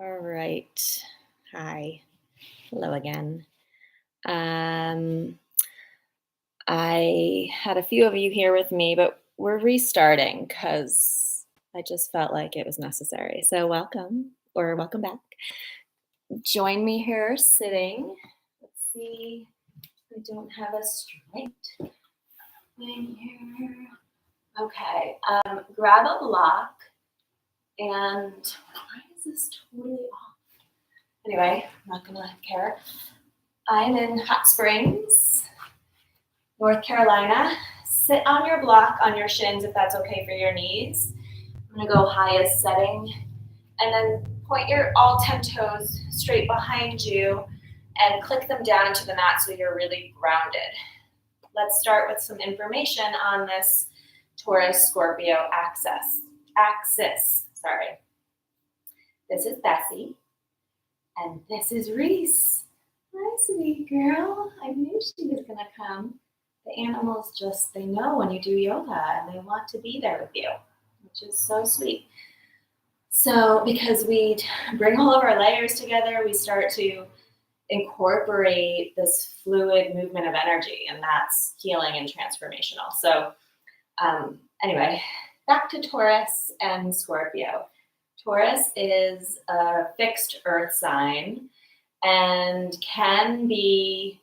All right. Hi. Hello again. Um, I had a few of you here with me, but we're restarting because I just felt like it was necessary. So, welcome or welcome back. Join me here sitting. Let's see. I don't have a straight thing here. Okay. Grab a block and why is this totally off? Anyway, I'm not gonna care. I'm in Hot Springs, North Carolina. Sit on your block on your shins if that's okay for your knees. I'm gonna go highest setting and then point your all 10 toes straight behind you and click them down into the mat so you're really grounded. Let's start with some information on this Taurus Scorpio axis. This is Bessie and this is Reese. Hi, sweet girl. I knew she was going to come. The animals they know when you do yoga and they want to be there with you, which is so sweet. So because we bring all of our layers together, we start to incorporate this fluid movement of energy, and that's healing and transformational. So anyway, back to Taurus and Scorpio. Taurus is a fixed earth sign and can be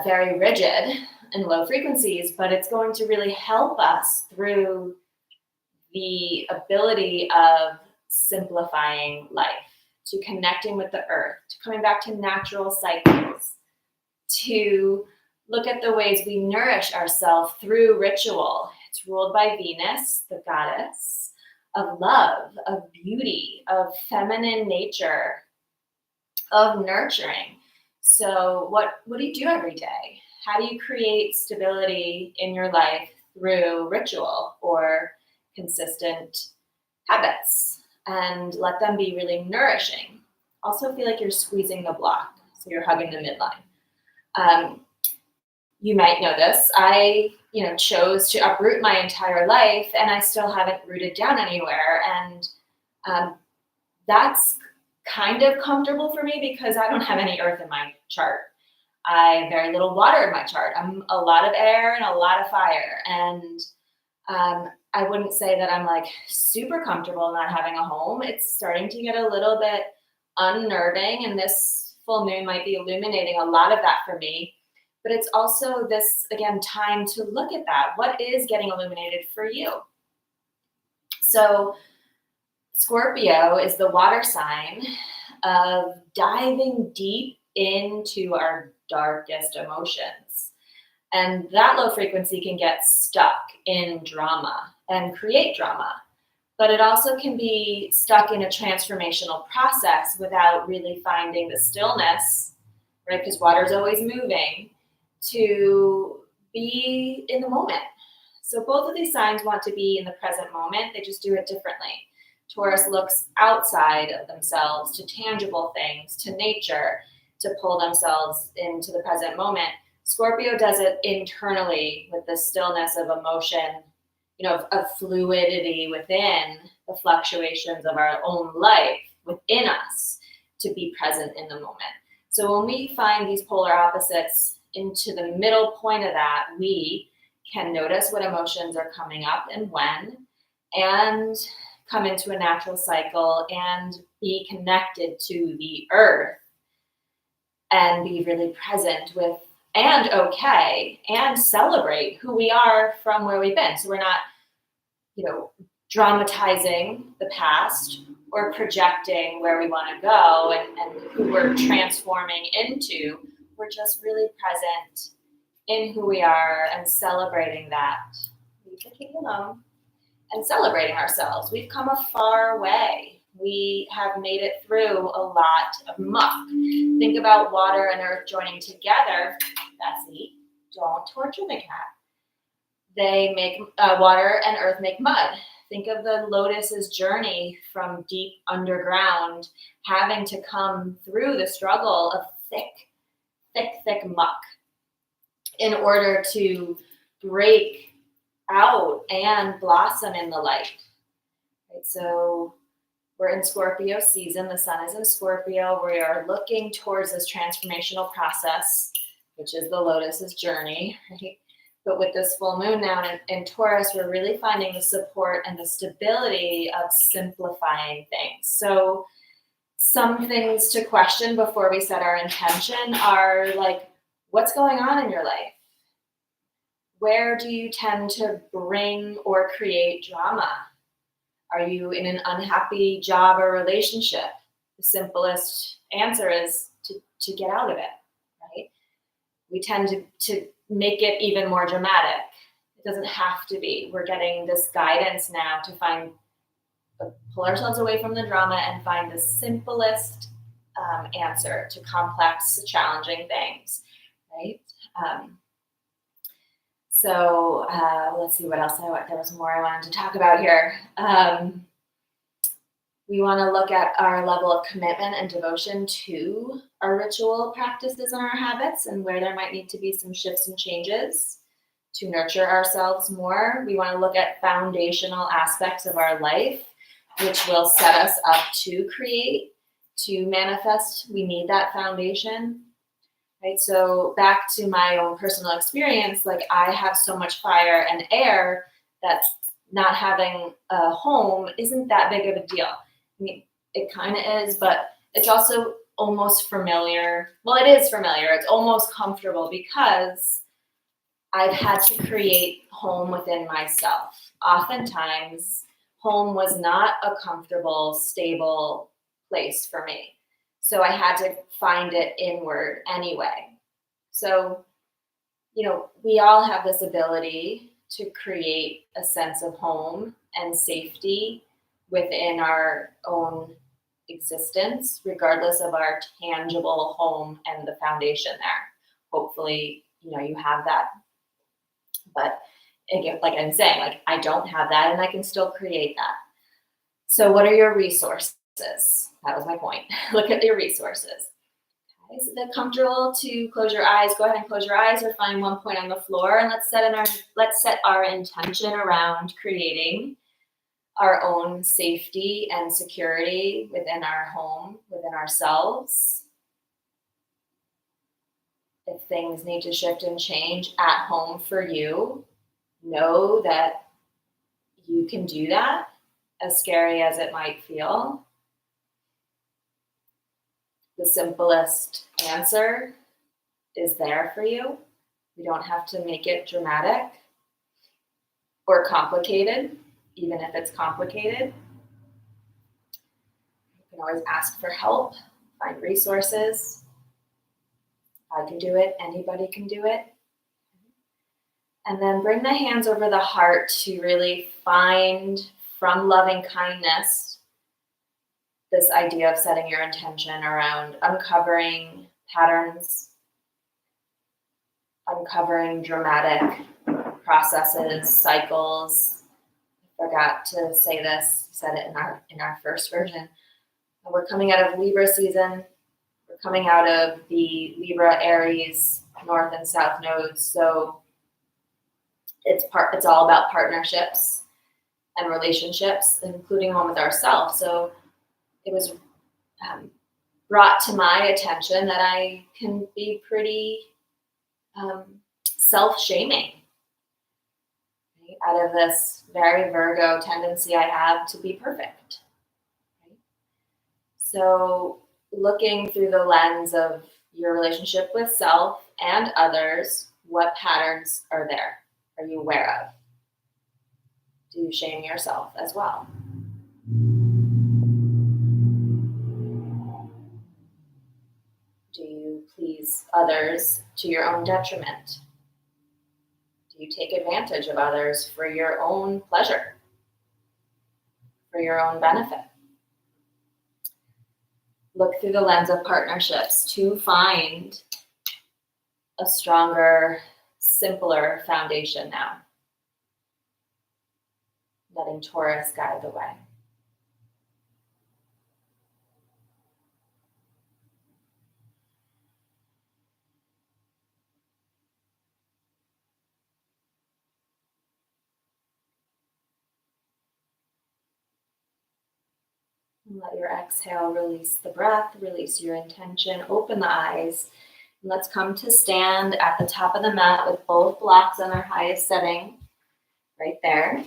very rigid and low frequencies, but it's going to really help us through the ability of simplifying life, to connecting with the earth, to coming back to natural cycles, to look at the ways we nourish ourselves through ritual. It's ruled by Venus, the goddess of love, of beauty, of feminine nature, of nurturing. So what do you do every day? How do you create stability in your life through ritual or consistent habits, and let them be really nourishing? Also feel like you're squeezing the block, so you're hugging the midline. You might know this. I chose to uproot my entire life, and I still haven't rooted down anywhere. And that's kind of comfortable for me because I don't have any earth in my chart. I have very little water in my chart. I'm a lot of air and a lot of fire. And I wouldn't say that I'm like super comfortable not having a home. It's starting to get a little bit unnerving, and this full moon might be illuminating a lot of that for me. But it's also this, again, time to look at that. What is getting illuminated for you? So Scorpio is the water sign of diving deep into our darkest emotions. And that low frequency can get stuck in drama and create drama. But it also can be stuck in a transformational process without really finding the stillness, right? Because water is always moving, to be in the moment. So both of these signs want to be in the present moment. They just do it differently. Taurus looks outside of themselves to tangible things, to nature, to pull themselves into the present moment. Scorpio does it internally with the stillness of emotion, of fluidity within the fluctuations of our own life within us, to be present in the moment. So when we find these polar opposites into the middle point of that, we can notice what emotions are coming up and when, and come into a natural cycle and be connected to the earth and be really present with and okay and celebrate who we are from where we've been. So we're not, dramatizing the past or projecting where we want to go and who we're transforming into. We're just really present in who we are and celebrating that. Leave the king alone. And celebrating ourselves. We've come a far way. We have made it through a lot of muck. Think about water and earth joining together. Bessie, don't torture the cat. They make water and earth make mud. Think of the lotus's journey from deep underground, having to come through the struggle of thick muck in order to break out and blossom in the light. Right? So We're in Scorpio season. The sun is in Scorpio. We are looking towards this transformational process, which is the lotus's journey, right? But with this full moon now in Taurus, we're really finding the support and the stability of simplifying things. So some things to question before we set our intention are like, what's going on in your life? Where do you tend to bring or create drama? Are you in an unhappy job or relationship? The simplest answer is to get out of it, right? We tend to make it even more dramatic. It doesn't have to be. We're getting this guidance now to pull ourselves away from the drama and find the simplest answer to complex, challenging things, right? So let's see what else there was more I wanted to talk about here. We want to look at our level of commitment and devotion to our ritual practices and our habits, and where there might need to be some shifts and changes to nurture ourselves more. We want to look at foundational aspects of our life, which will set us up to create, to manifest. We need that foundation, right? So back to my own personal experience, like I have so much fire and air that not having a home isn't that big of a deal. I mean, it kind of is, but it's also almost familiar. Well, it is familiar. It's almost comfortable because I've had to create home within myself. Oftentimes, home was not a comfortable, stable place for me. So I had to find it inward anyway. So, we all have this ability to create a sense of home and safety within our own existence, regardless of our tangible home and the foundation there. Hopefully, you have that. But again, like I'm saying, like I don't have that and I can still create that. So what are your resources? That was my point. Look at your resources. Okay, is it comfortable to close your eyes? Go ahead and close your eyes or find one point on the floor, and let's set our intention around creating our own safety and security within our home, within ourselves. If things need to shift and change at home for you, know that you can do that, as scary as it might feel. The simplest answer is there for you. You don't have to make it dramatic or complicated, even if it's complicated. You can always ask for help, find resources. I can do it, anybody can do it. And then bring the hands over the heart to really find from loving kindness this idea of setting your intention around uncovering patterns, uncovering dramatic processes, cycles. I forgot to say this, said it in our first version. We're coming out of Libra season. We're coming out of the Libra Aries North and South nodes. So it's all about partnerships and relationships, including one with ourselves. So it was brought to my attention that I can be pretty self-shaming, right? Out of this very Virgo tendency I have to be perfect. Right? So looking through the lens of your relationship with self and others, what patterns are there? Are you aware of? Do you shame yourself as well? Do you please others to your own detriment? Do you take advantage of others for your own pleasure, for your own benefit? Look through the lens of partnerships to find a stronger, simpler foundation now. Letting Taurus guide the way. And let your exhale release the breath, release your intention, open the eyes. And let's come to stand at the top of the mat with both blocks on our highest setting, right there.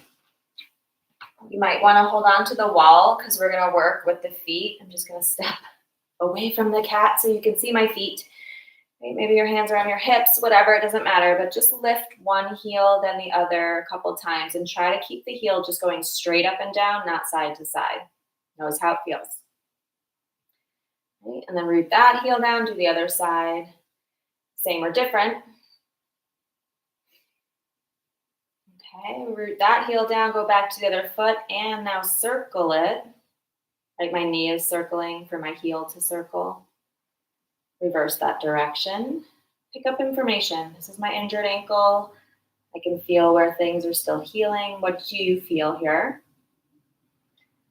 You might want to hold on to the wall because we're going to work with the feet. I'm just going to step away from the cat so you can see my feet. Maybe your hands are on your hips, whatever, it doesn't matter, but just lift one heel, then the other a couple times, and try to keep the heel just going straight up and down, not side to side. Notice how it feels. Right? And then root that heel down, do the other side. Same or different. Okay, root that heel down, go back to the other foot, and now circle it. Like my knee is circling for my heel to circle. Reverse that direction. Pick up information. This is my injured ankle. I can feel where things are still healing. What do you feel here?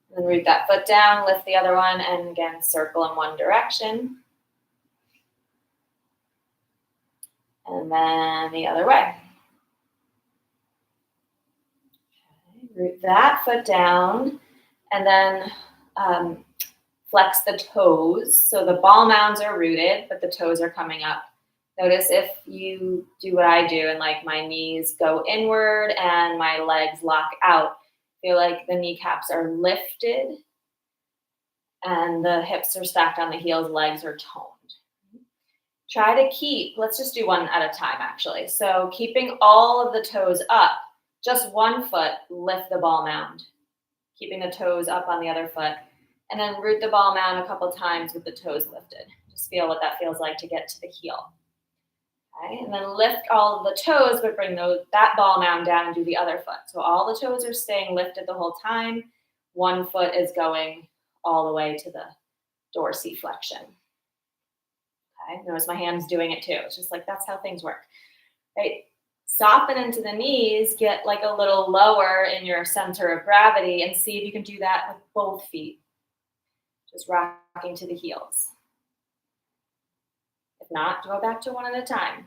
And then root that foot down, lift the other one, and again, circle in one direction. And then the other way. Okay, root that foot down, and then flex the toes. So the ball mounds are rooted, but the toes are coming up. Notice if you do what I do and like my knees go inward and my legs lock out, feel like the kneecaps are lifted and the hips are stacked on the heels, legs are toned. Try to keep, let's just do one at a time actually. So keeping all of the toes up, just one foot, lift the ball mound. Keeping the toes up on the other foot. And then root the ball mound a couple times with the toes lifted. Just feel what that feels like to get to the heel. Okay, and then lift all of the toes, but bring that ball mound down and do the other foot. So all the toes are staying lifted the whole time. One foot is going all the way to the dorsiflexion. Okay, notice my hand's doing it too. It's just like that's how things work. Right? Soften into the knees, get like a little lower in your center of gravity, and see if you can do that with both feet. Just rocking to the heels. If not, go back to one at a time.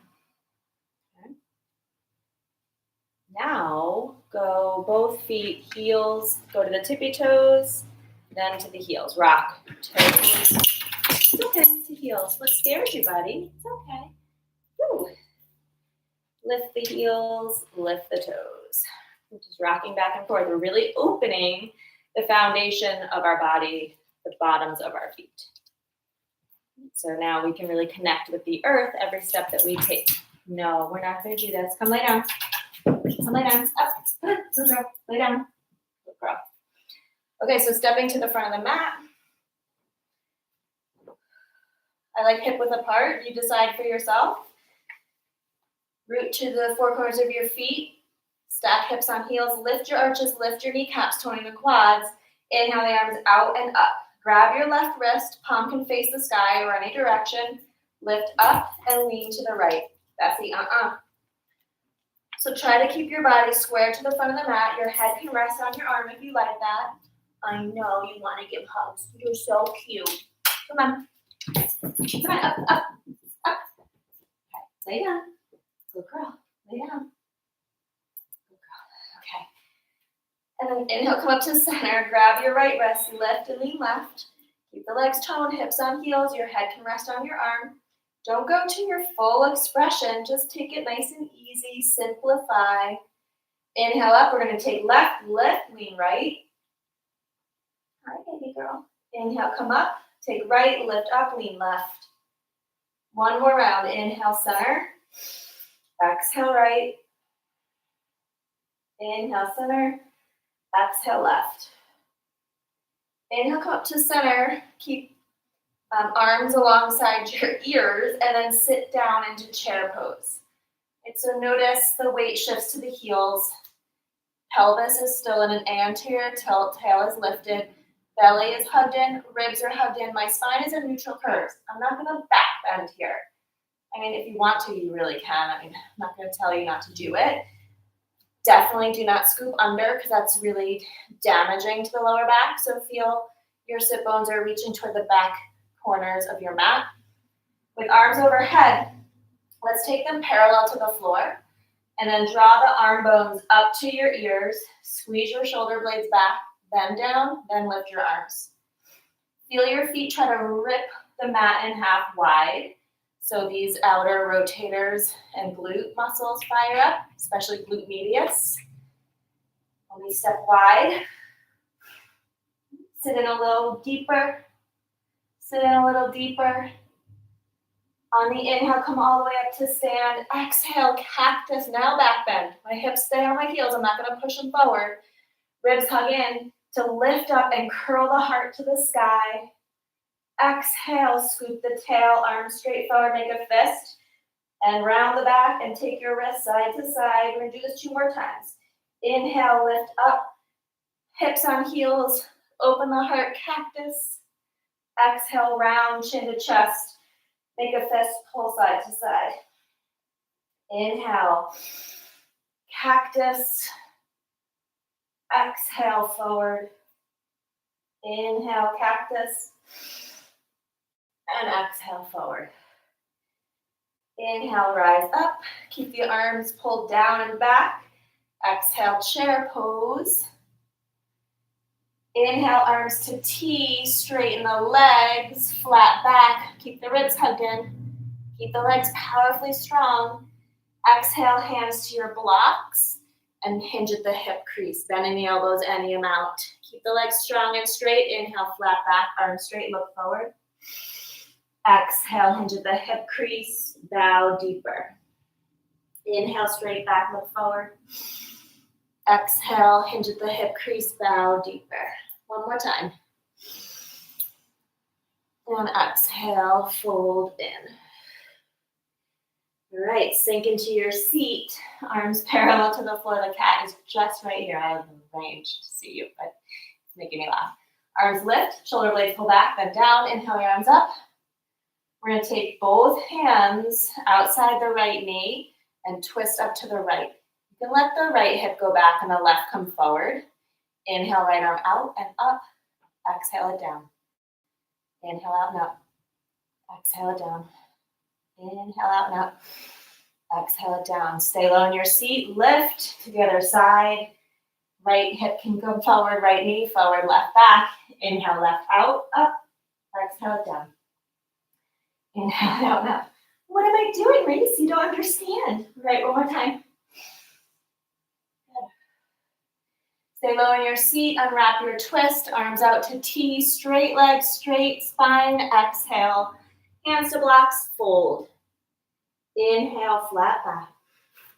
Okay. Now, go both feet, heels, go to the tippy toes, then to the heels. Rock, toes. It's okay to heels. What scares you, buddy? It's okay. Woo. Lift the heels, lift the toes. We're just rocking back and forth. We're really opening the foundation of our body, the bottoms of our feet. So now we can really connect with the earth every step that we take. No, we're not going to do this. Come lay down. Come lay down. Up. Good girl. Lay down. Good girl. Okay, so stepping to the front of the mat. I like hip width apart. You decide for yourself. Root to the four corners of your feet. Stack hips on heels. Lift your arches. Lift your kneecaps, toning the quads. Inhale the arms out and up. Grab your left wrist. Palm can face the sky or any direction. Lift up and lean to the right. That's the So try to keep your body square to the front of the mat. Your head can rest on your arm if you like that. I know you want to give hugs. You're so cute. Come on. Come on, up, up, up. Okay, lay down. Good girl. Lay down. Good girl. Okay. And then inhale, come up to center. Grab your right wrist, lift and lean left. Keep the legs toned, hips on heels. Your head can rest on your arm. Don't go to your full expression. Just take it nice and easy. Simplify. Inhale up. We're going to take left, lift, lean right. All right, baby girl. Inhale, come up. Take right, lift up, lean left. One more round. Inhale, center. Exhale, right. Inhale, center. Exhale, left. Inhale, come up to center. Keep arms alongside your ears, and then sit down into chair pose. And so notice the weight shifts to the heels. Pelvis is still in an anterior tilt. Tail is lifted. Belly is hugged in, ribs are hugged in. My spine is in neutral curves. I'm not going to back bend here. I mean, if you want to, you really can. I mean, I'm not going to tell you not to do it. Definitely do not scoop under because that's really damaging to the lower back. So feel your sit bones are reaching toward the back corners of your mat. With arms overhead, let's take them parallel to the floor. And then draw the arm bones up to your ears. Squeeze your shoulder blades back. Bend down, then lift your arms. Feel your feet try to rip the mat in half wide. So these outer rotators and glute muscles fire up, especially glute medius. When we step wide, sit in a little deeper, sit in a little deeper. On the inhale, come all the way up to stand. Exhale, cactus, now back bend. My hips stay on my heels, I'm not gonna push them forward. Ribs hug in to lift up and curl the heart to the sky. Exhale, scoop the tail, arms straight forward, make a fist. And round the back and take your wrist side to side. We're gonna do this 2 more times. Inhale, lift up, hips on heels, open the heart, cactus. Exhale, round, chin to chest. Make a fist, pull side to side. Inhale, cactus. Exhale, forward. Inhale, cactus. And exhale, forward. Inhale, rise up. Keep the arms pulled down and back. Exhale, chair pose. Inhale, arms to T, straighten the legs, flat back. Keep the ribs hugged in. Keep the legs powerfully strong. Exhale, hands to your blocks and hinge at the hip crease, bending the elbows any amount. Keep the legs strong and straight. Inhale, flat back, arms straight, look forward. Exhale, hinge at the hip crease, bow deeper. Inhale, straight back, look forward. Exhale, hinge at the hip crease, bow deeper. One more time. And exhale, fold in. All right, sink into your seat. Arms parallel to the floor. The cat is just right here. I have range to see you, but it's making me laugh. Arms lift, shoulder blades pull back, then down. Inhale your arms up. We're going to take both hands outside the right knee and twist up to the right. You can let the right hip go back and the left come forward. Inhale, right arm out and up. Exhale it down. Inhale out and up. Exhale it down. Inhale out and up. Exhale it down. Stay low in your seat. Lift to the other side. Right hip can come forward. Right knee forward. Left back. Inhale, left out. Up. Exhale it down. Inhale out and up. What am I doing, Reese? You don't understand. Right, one more time. Good. Stay low in your seat. Unwrap your twist. Arms out to T. Straight legs, straight spine. Exhale. Hands to blocks. Fold. Inhale, flat back.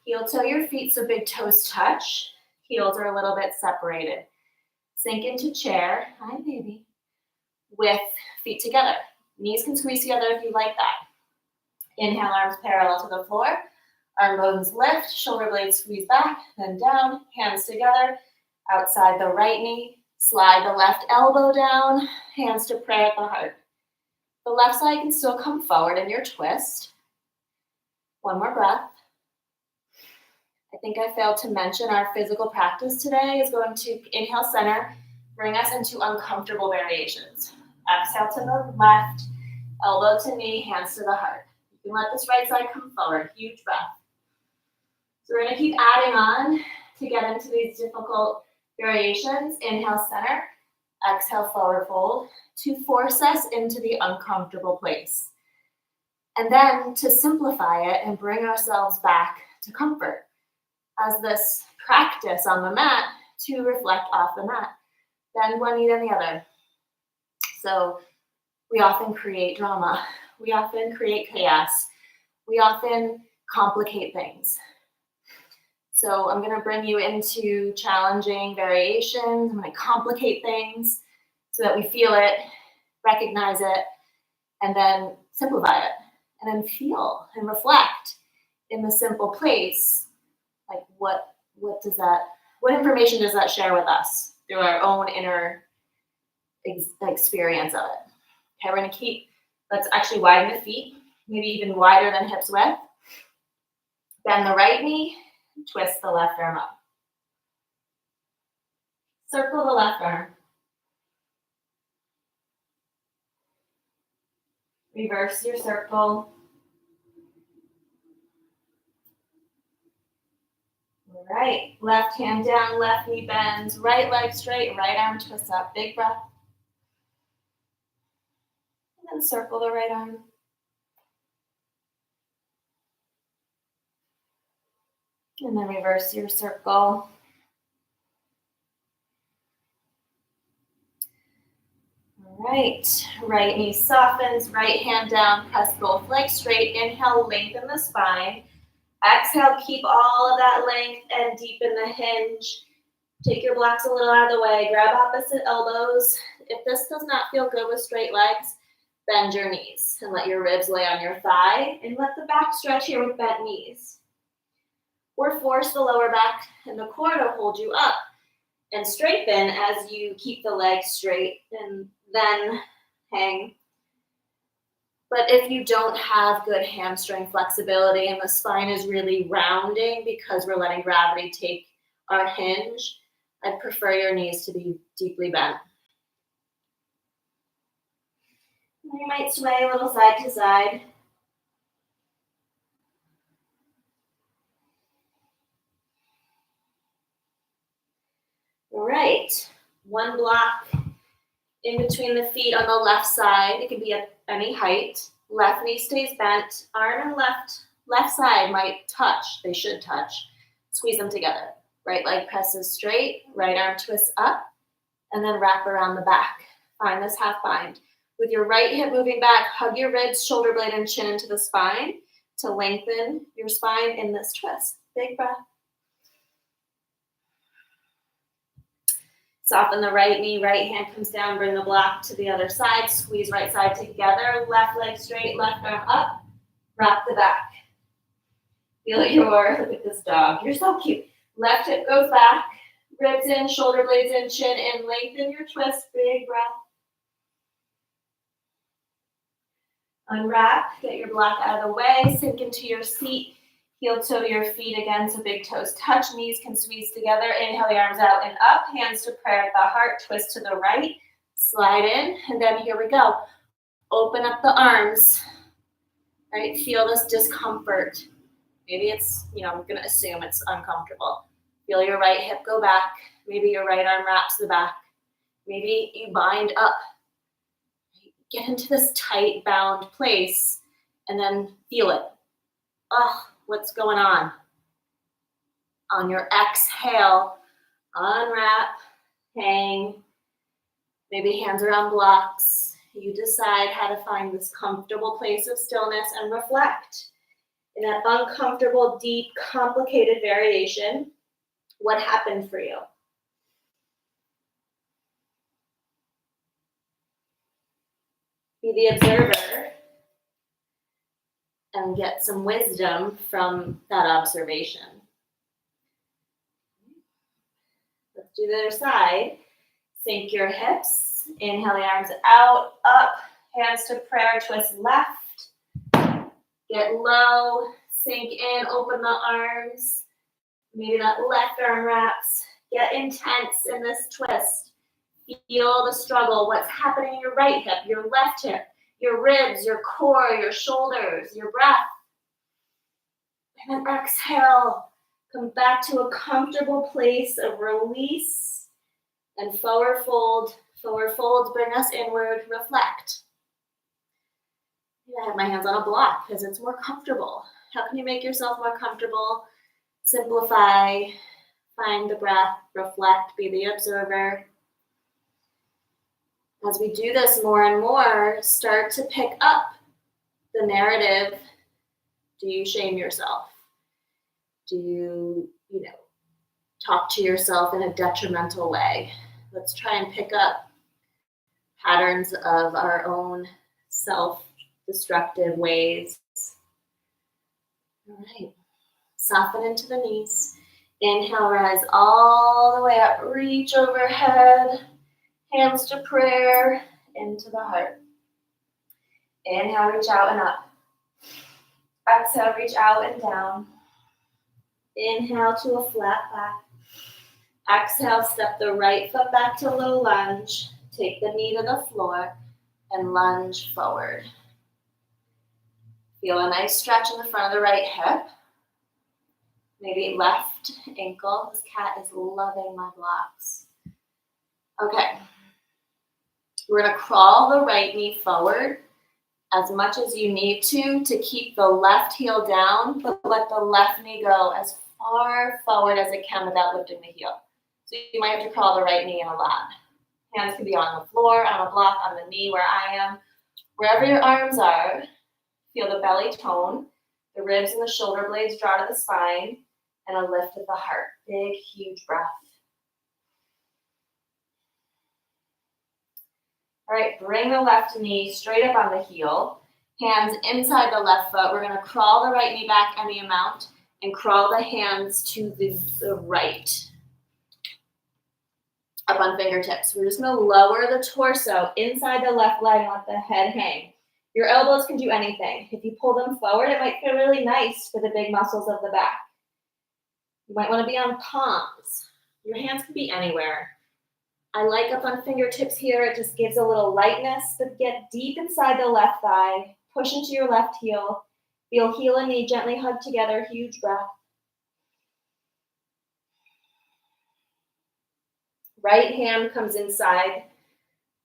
Heel toe your feet so big toes touch. Heels are a little bit separated. Sink into chair. Hi, baby. With feet together. Knees can squeeze together if you like that. Inhale, arms parallel to the floor. Arm bones lift, shoulder blades squeeze back, then down, hands together. Outside the right knee, slide the left elbow down, hands to prayer at the heart. The left side can still come forward in your twist. One more breath. I think I failed to mention our physical practice today is going to inhale center, bring us into uncomfortable variations. Exhale to the left, elbow to knee, hands to the heart. You can let this right side come forward. Huge breath. So we're going to keep adding on to get into these difficult variations. Inhale, center. Exhale, forward fold to force us into the uncomfortable place. And then to simplify it and bring ourselves back to comfort as this practice on the mat to reflect off the mat. Bend one knee, then the other. So we often create drama. We often create chaos. We often complicate things. So I'm going to bring you into challenging variations. I'm going to complicate things so that we feel it, recognize it, and then simplify it. And then feel and reflect in the simple place. Like what information does that share with us through our own inner experience of it? Okay, we're going to let's actually widen the feet, maybe even wider than hips width. Bend the right knee, twist the left arm up. Circle the left arm. Reverse your circle. All right, left hand down, left knee bends, right leg straight, right arm twists up. Big breath. And circle the right arm. And then reverse your circle. All right. Right knee softens, right hand down, press both legs straight. Inhale, lengthen the spine. Exhale, keep all of that length and deepen the hinge. Take your blocks a little out of the way. Grab opposite elbows. If this does not feel good with straight legs, bend your knees and let your ribs lay on your thigh. And let the back stretch here with bent knees. Or force the lower back and the core to hold you up and straighten as you keep the legs straight and then hang. But if you don't have good hamstring flexibility and the spine is really rounding because we're letting gravity take our hinge, I'd prefer your knees to be deeply bent. You might sway a little side to side. All right, one block in between the feet on the left side. It can be at any height. Left knee stays bent. Arm and left side might touch. They should touch. Squeeze them together. Right leg presses straight. Right arm twists up. And then wrap around the back. Find this half bind. With your right hip moving back, hug your ribs, shoulder blade, and chin into the spine to lengthen your spine in this twist. Big breath. Soften the right knee, right hand comes down, bring the block to the other side, squeeze right side together, left leg straight, left arm up, wrap the back. Feel look at this dog, you're so cute. Left hip goes back, ribs in, shoulder blades in, chin in, lengthen your twist, big breath. Unwrap, get your block out of the way, sink into your seat. Heel toe to your feet again, so big toes touch, knees can squeeze together. Inhale the arms out and up, hands to prayer at the heart, twist to the right, slide in, and then here we go. Open up the arms, right? Feel this discomfort. Maybe it's, I'm going to assume it's uncomfortable. Feel your right hip go back. Maybe your right arm wraps the back. Maybe you bind up. Get into this tight, bound place, and then feel it. Oh, what's going on? On your exhale, unwrap, hang, maybe hands around blocks. You decide how to find this comfortable place of stillness and reflect. In that uncomfortable, deep, complicated variation, what happened for you? Be the observer and get some wisdom from that observation. Let's do the other side. Sink your hips. Inhale the arms out, up, hands to prayer, twist left. Get low, sink in, open the arms. Maybe that left arm wraps. Get intense in this twist. Feel the struggle. What's happening in your right hip, your left hip, your ribs, your core, your shoulders, your breath. And then exhale. Come back to a comfortable place of release and forward fold. Forward folds bring us inward. Reflect. I have my hands on a block because it's more comfortable. How can you make yourself more comfortable? Simplify. Find the breath. Reflect. Be the observer. As we do this more and more, start to pick up the narrative. Do you shame yourself? Do you, talk to yourself in a detrimental way? Let's try and pick up patterns of our own self-destructive ways. All right. Soften into the knees. Inhale, rise all the way up. Reach overhead. Hands to prayer, into the heart. Inhale, reach out and up. Exhale, reach out and down. Inhale to a flat back. Exhale, step the right foot back to low lunge. Take the knee to the floor and lunge forward. Feel a nice stretch in the front of the right hip. Maybe left ankle. This cat is loving my blocks. Okay. We're going to crawl the right knee forward as much as you need to keep the left heel down, but let the left knee go as far forward as it can without lifting the heel. So you might have to crawl the right knee in a lot. Hands can be on the floor, on a block, on the knee where I am. Wherever your arms are, feel the belly tone, the ribs and the shoulder blades draw to the spine, and a lift of the heart. Big, huge breath. All right, bring the left knee straight up on the heel. Hands inside the left foot. We're going to crawl the right knee back any amount and crawl the hands to the right. Up on fingertips. We're just going to lower the torso inside the left leg and let the head hang. Your elbows can do anything. If you pull them forward, it might feel really nice for the big muscles of the back. You might want to be on palms. Your hands can be anywhere. I like up on fingertips here. It just gives a little lightness, but get deep inside the left thigh. Push into your left heel. Feel heel and knee gently hug together. Huge breath. Right hand comes inside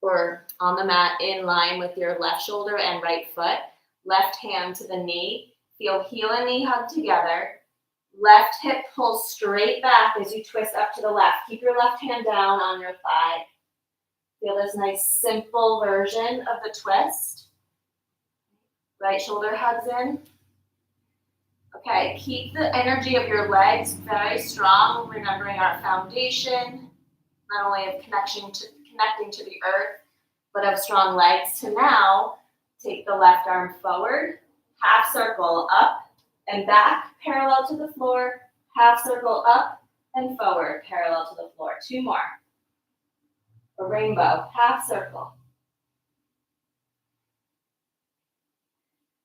or on the mat in line with your left shoulder and right foot. Left hand to the knee. Feel heel and knee hug together. Left hip pulls straight back as you twist up to the left. Keep your left hand down on your thigh. Feel this nice simple version of the twist. Right shoulder hugs in. Okay, keep the energy of your legs very strong, remembering our foundation, not only of connecting to the earth, but of strong legs. To now, take the left arm forward, half circle up and back, parallel to the floor, half circle up and forward, parallel to the floor. Two more. A rainbow, half circle.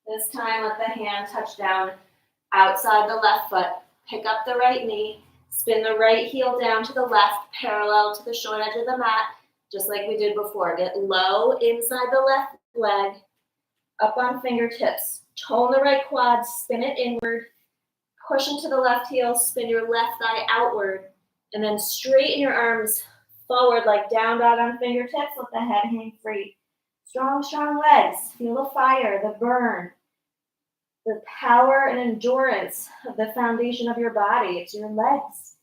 This time, let the hand touch down outside the left foot. Pick up the right knee. Spin the right heel down to the left, parallel to the short edge of the mat, just like we did before. Get low inside the left leg, up on fingertips. Tone the right quad, spin it inward. Push into the left heel, spin your left thigh outward, and then straighten your arms forward like down dog on fingertips. Let the head hang free. Strong, strong legs. Feel the fire, the burn, the power and endurance of the foundation of your body. It's your legs.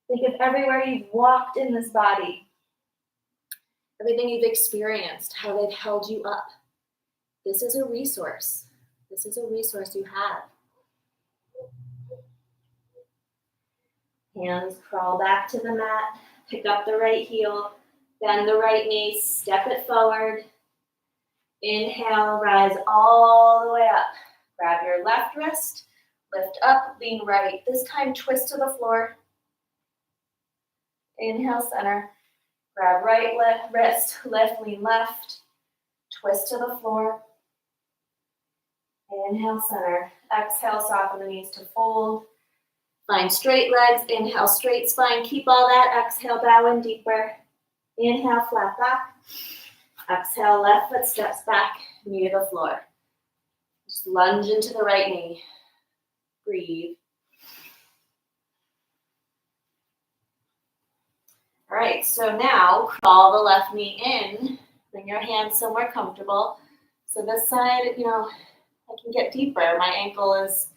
Think of everywhere you've walked in this body, everything you've experienced, how they've held you up. This is a resource. This is a resource you have. Hands crawl back to the mat. Pick up the right heel. Bend the right knee. Step it forward. Inhale, rise all the way up. Grab your left wrist. Lift up, lean right. This time, twist to the floor. Inhale, center. Grab right wrist. Lift, lean left. Twist to the floor. Inhale, center. Exhale, soften the knees to fold. Find straight legs. Inhale, straight spine. Keep all that. Exhale, bow in deeper. Inhale, flat back. Exhale, left foot steps back, knee to the floor. Just lunge into the right knee. Breathe. All right, so now crawl the left knee in. Bring your hands somewhere comfortable. So this side, I can get deeper. My ankle is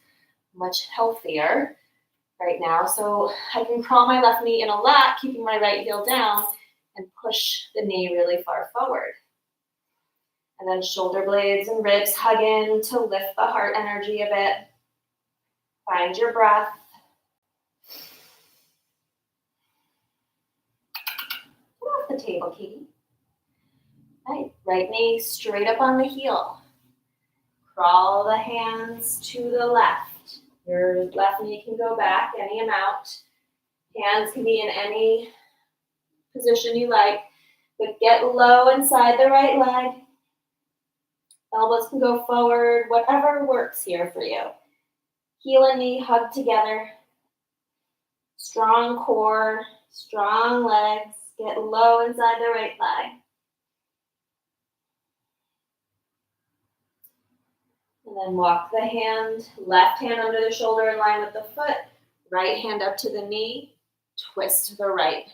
much healthier right now. So I can crawl my left knee in a lot, keeping my right heel down, and push the knee really far forward. And then shoulder blades and ribs hug in to lift the heart energy a bit. Find your breath. Get off the table, Katie. Right knee straight up on the heel. Crawl the hands to the left. Your left knee can go back any amount. Hands can be in any position you like, but get low inside the right leg. Elbows can go forward, whatever works here for you. Heel and knee hug together. Strong core, strong legs. Get low inside the right leg. And then walk the left hand under the shoulder in line with the foot. Right hand up to the knee. Twist to the right.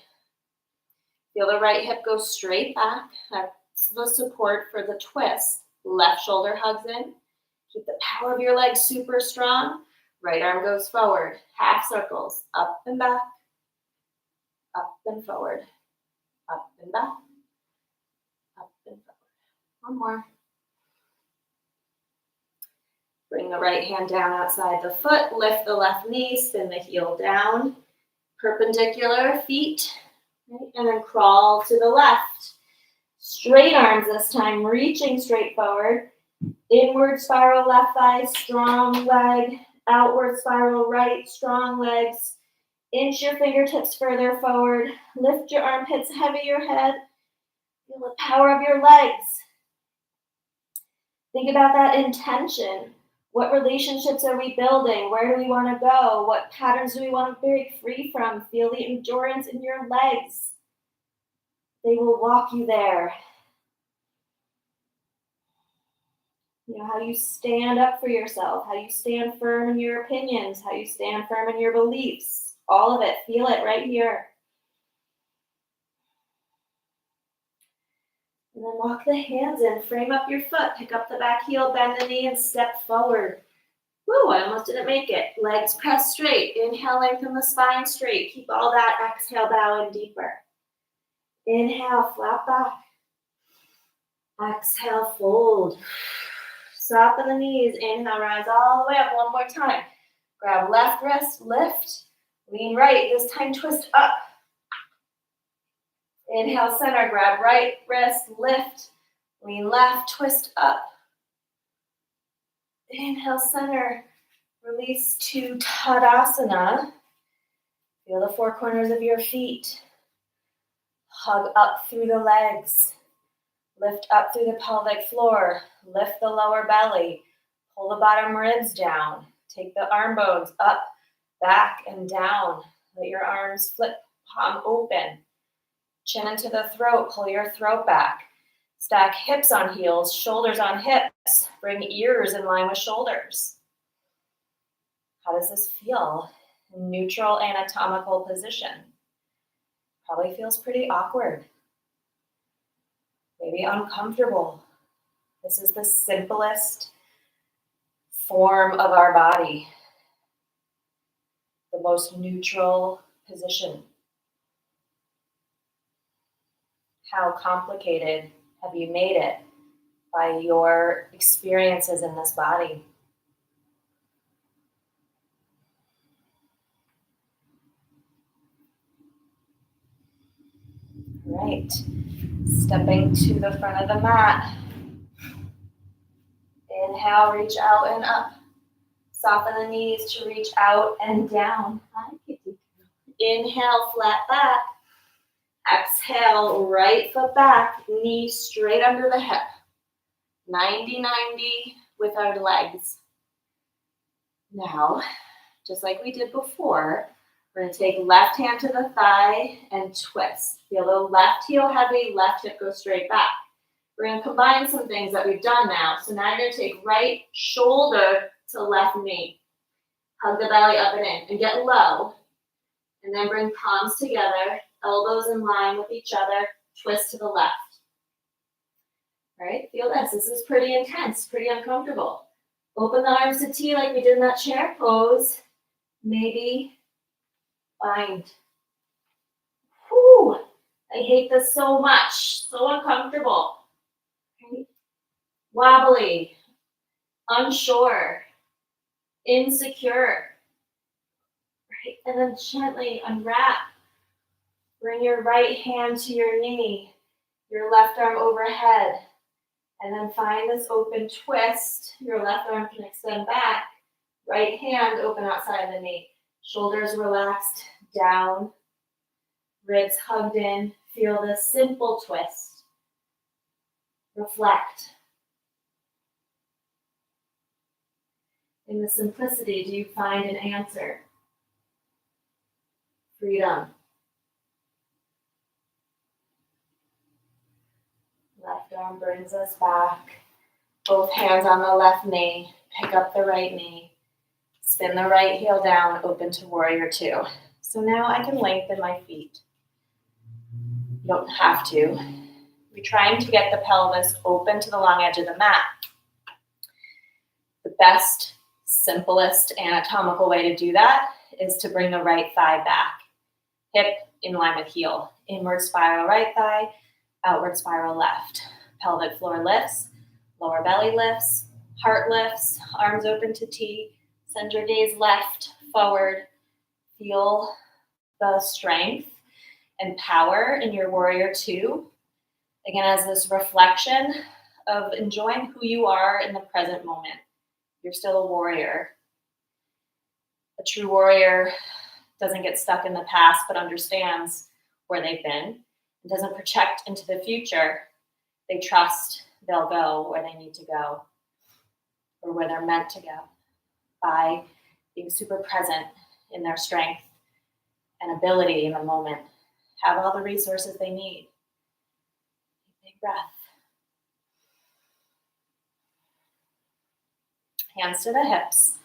Feel the right hip go straight back. That's the support for the twist. Left shoulder hugs in. Keep the power of your legs super strong. Right arm goes forward. Half circles. Up and back. Up and forward. Up and back. Up and forward. One more. Bring the right hand down outside the foot. Lift the left knee. Spin the heel down. Perpendicular feet. Right? And then crawl to the left. Straight arms this time, reaching straight forward. Inward spiral left thigh, strong leg. Outward spiral right, strong legs. Inch your fingertips further forward. Lift your armpits, heavy your head. Feel the power of your legs. Think about that intention. What relationships are we building? Where do we want to go? What patterns do we want to break free from? Feel the endurance in your legs. They will walk you there. You know, how you stand up for yourself, how you stand firm in your opinions, how you stand firm in your beliefs. All of it. Feel it right here. And then walk the hands in. Frame up your foot. Pick up the back heel, bend the knee, and step forward. Woo, I almost didn't make it. Legs press straight. Inhale, lengthen the spine straight. Keep all that. Exhale, bow in deeper. Inhale, flat back. Exhale, fold. Soften the knees. Inhale, rise all the way up. One more time. Grab left wrist, lift. Lean right. This time twist up. Inhale, center. Grab right wrist, lift. Lean left, twist up. Inhale, center. Release to Tadasana. Feel the four corners of your feet. Hug up through the legs. Lift up through the pelvic floor. Lift the lower belly. Pull the bottom ribs down. Take the arm bones up, back, and down. Let your arms flip, palm open. Chin into the throat. Pull your throat back. Stack hips on heels, shoulders on hips. Bring ears in line with shoulders. How does this feel? Neutral anatomical position. Probably feels pretty awkward. Maybe uncomfortable. This is the simplest form of our body. The most neutral position. How complicated have you made it by your experiences in this body? Right. Stepping to the front of the mat. Inhale, reach out and up. Soften the knees to reach out and down. Inhale, flat back. Exhale, right foot back, knee straight under the hip. 90-90 with our legs. Now, just like we did before, we're going to take left hand to the thigh and twist. Feel the left heel heavy, left hip go straight back. We're going to combine some things that we've done now. So now you're going to take right shoulder to left knee. Hug the belly up and in and get low. And then bring palms together, elbows in line with each other, twist to the left. All right, feel this. This is pretty intense, pretty uncomfortable. Open the arms to T like we did in that chair pose. Maybe bind. Whew, I hate this so much. So uncomfortable. Okay. Wobbly, unsure, insecure. Right, and then gently unwrap. Bring your right hand to your knee, your left arm overhead, and then find this open twist. Your left arm can extend back, right hand open outside the knee. Shoulders relaxed down, ribs hugged in. Feel this simple twist. Reflect. In the simplicity, do you find an answer? Freedom. Left arm brings us back. Both hands on the left knee. Pick up the right knee. Spin the right heel down, open to warrior two. So now I can lengthen my feet. You don't have to. You're trying to get the pelvis open to the long edge of the mat. The best, simplest anatomical way to do that is to bring the right thigh back. Hip in line with heel. Inward spiral right thigh, outward spiral left. Pelvic floor lifts, lower belly lifts, heart lifts, arms open to T. Send your gaze left, forward. Feel the strength and power in your warrior two. Again, as this reflection of enjoying who you are in the present moment. You're still a warrior. A true warrior doesn't get stuck in the past, but understands where they've been and doesn't project into the future. They trust they'll go where they need to go or where they're meant to go by being super present in their strength and ability in the moment. Have all the resources they need. Big breath. Hands to the hips.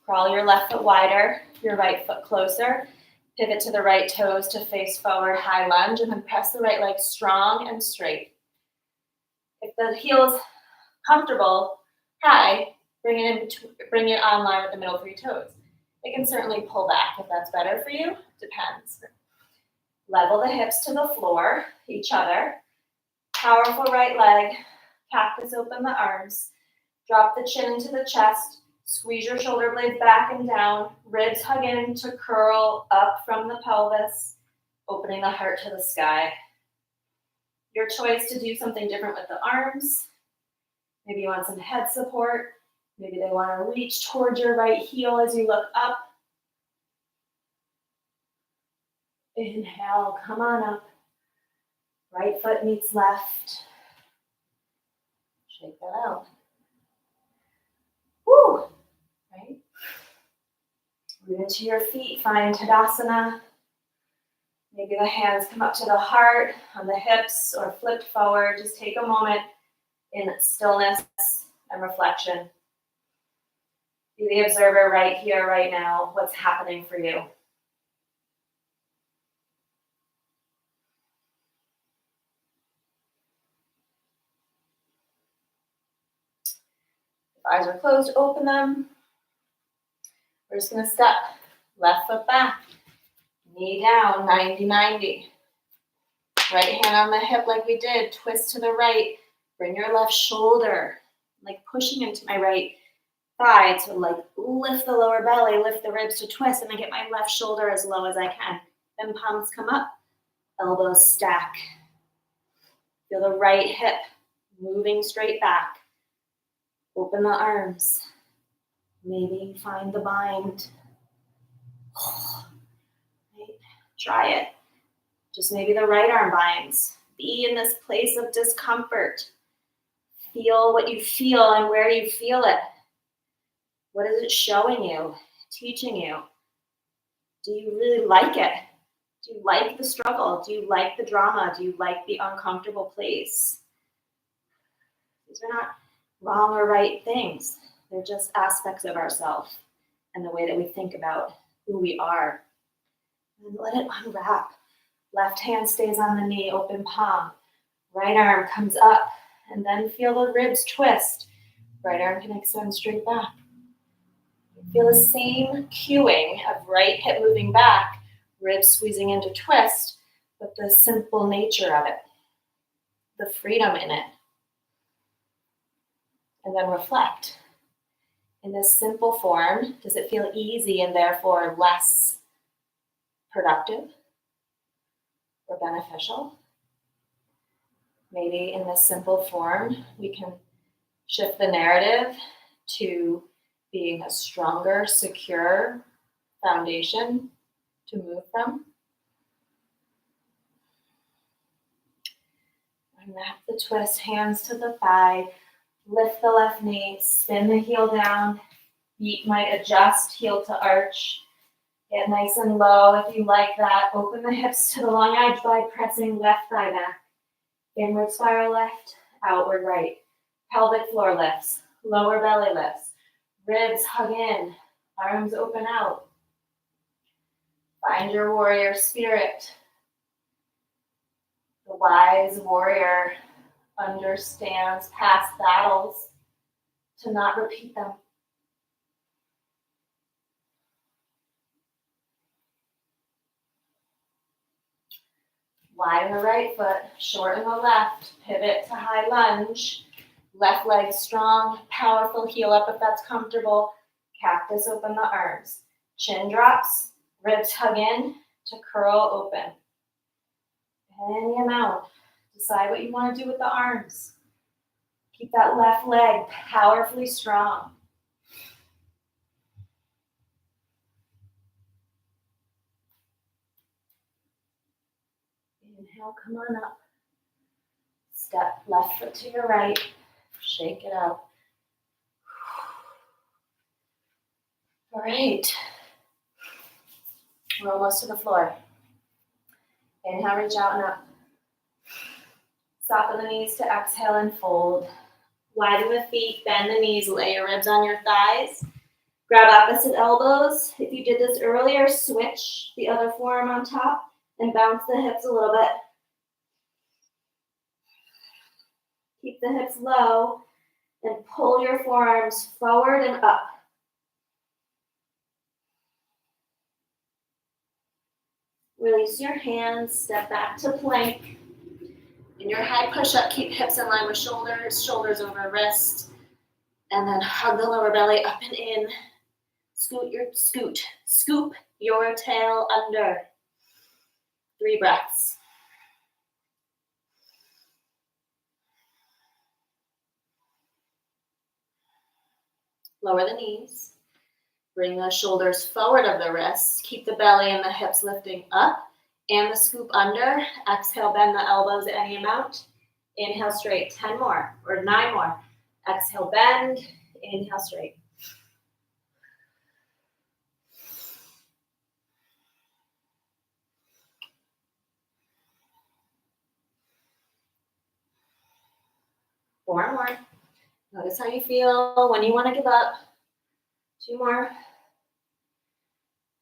Crawl your left foot wider, your right foot closer. Pivot to the right toes to face forward, high lunge, and then press the right leg strong and straight. If the heel's comfortable, high, bring it on line with the middle of your toes. It can certainly pull back if that's better for you. Depends. Level the hips to the floor, each other. Powerful right leg. Cactus open the arms. Drop the chin into the chest. Squeeze your shoulder blades back and down. Ribs hug in to curl up from the pelvis, opening the heart to the sky. Your choice to do something different with the arms. Maybe you want some head support. Maybe they want to reach towards your right heel as you look up. Inhale, come on up. Right foot meets left. Shake that out. Woo! Right? Root into your feet, find Tadasana. Maybe the hands come up to the heart on the hips or flipped forward. Just take a moment in stillness and reflection. Be the observer right here, right now. What's happening for you? If eyes are closed, open them. We're just going to step left foot back, knee down, 90-90. Right hand on the hip like we did, twist to the right. Bring your left shoulder, like pushing into my right thigh to like lift the lower belly, lift the ribs to twist, and then get my left shoulder as low as I can. Then palms come up, elbows stack. Feel the right hip moving straight back. Open the arms. Maybe find the bind. Right? Try it. Just maybe the right arm binds. Be in this place of discomfort. Feel what you feel and where you feel it. What is it showing you, teaching you? Do you really like it? Do you like the struggle? Do you like the drama? Do you like the uncomfortable place? These are not wrong or right things. They're just aspects of ourselves and the way that we think about who we are. And let it unwrap. Left hand stays on the knee, open palm. Right arm comes up, and then feel the ribs twist. Right arm can extend straight back. Feel the same cueing of right hip moving back, ribs squeezing into twist, but the simple nature of it, the freedom in it. And then reflect. In this simple form, does it feel easy and therefore less productive or beneficial? Maybe in this simple form, we can shift the narrative to being a stronger, secure foundation to move from. Unwrap the twist, hands to the thigh. Lift the left knee, spin the heel down. Feet might adjust, heel to arch. Get nice and low if you like that. Open the hips to the long edge by pressing left thigh back. Inward spiral left, outward right. Pelvic floor lifts, lower belly lifts. Ribs hug in, arms open out. Find your warrior spirit. The wise warrior understands past battles to not repeat them. Widen the right foot, shorten the left, pivot to high lunge. Left leg strong, powerful, heel up if that's comfortable. Cactus, open the arms. Chin drops, ribs hug in to curl open. Any amount. Decide what you want to do with the arms. Keep that left leg powerfully strong. Inhale, come on up. Step left foot to your right. Shake it out. All right. We're almost to the floor. Inhale, reach out and up. Soften the knees to exhale and fold. Widen the feet, bend the knees, lay your ribs on your thighs. Grab opposite elbows. If you did this earlier, switch the other forearm on top and bounce the hips a little bit. Keep the hips low and pull your forearms forward and up. Release your hands, step back to plank. In your high push-up, keep hips in line with shoulders, shoulders over wrist, and then hug the lower belly up and in. Scoop your tail under. 3 breaths. Lower the knees. Bring the shoulders forward of the wrists. Keep the belly and the hips lifting up and the scoop under. Exhale, bend the elbows any amount. Inhale straight, 10 more or 9 more. Exhale, bend. Inhale straight. Four more. Notice how you feel when you want to give up. 2 more.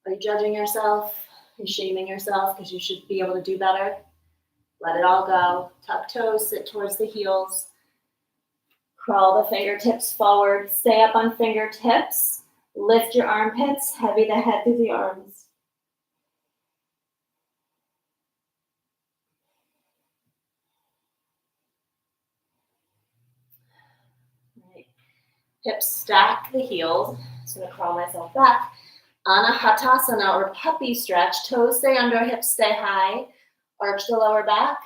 Are you judging yourself? Are you shaming yourself because you should be able to do better? Let it all go. Tuck toes, sit towards the heels. Crawl the fingertips forward. Stay up on fingertips. Lift your armpits. Heavy the head through the arms. Right. Hips stack the heels. So I'm going to crawl myself back. Anahatasana or puppy stretch. Toes stay under, hips stay high. Arch the lower back.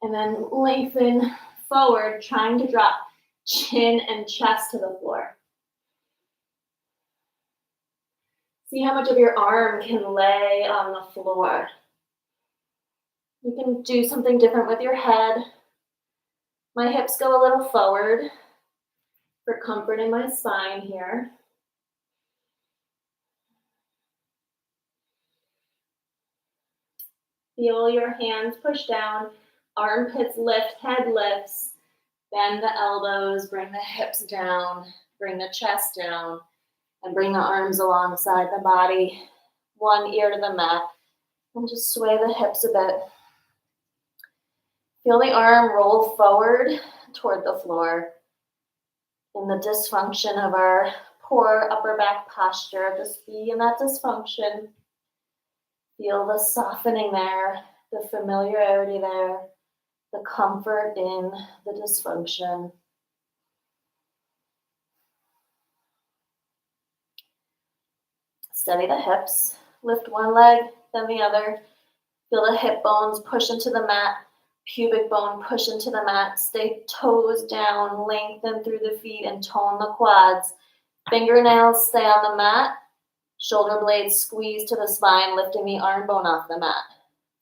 And then lengthen forward, trying to drop chin and chest to the floor. See how much of your arm can lay on the floor. You can do something different with your head. My hips go a little forward for comfort in my spine here. Feel your hands push down, armpits lift, head lifts. Bend the elbows, bring the hips down, bring the chest down, and bring the arms alongside the body. One ear to the mat, and just sway the hips a bit. Feel the arm roll forward toward the floor. In the dysfunction of our poor upper back posture, just be in that dysfunction. Feel the softening there, the familiarity there, the comfort in the dysfunction. Steady the hips. Lift one leg, then the other. Feel the hip bones push into the mat. Pubic bone push into the mat. Stay toes down, lengthen through the feet and tone the quads. Fingernails stay on the mat. Shoulder blades squeeze to the spine, lifting the arm bone off the mat.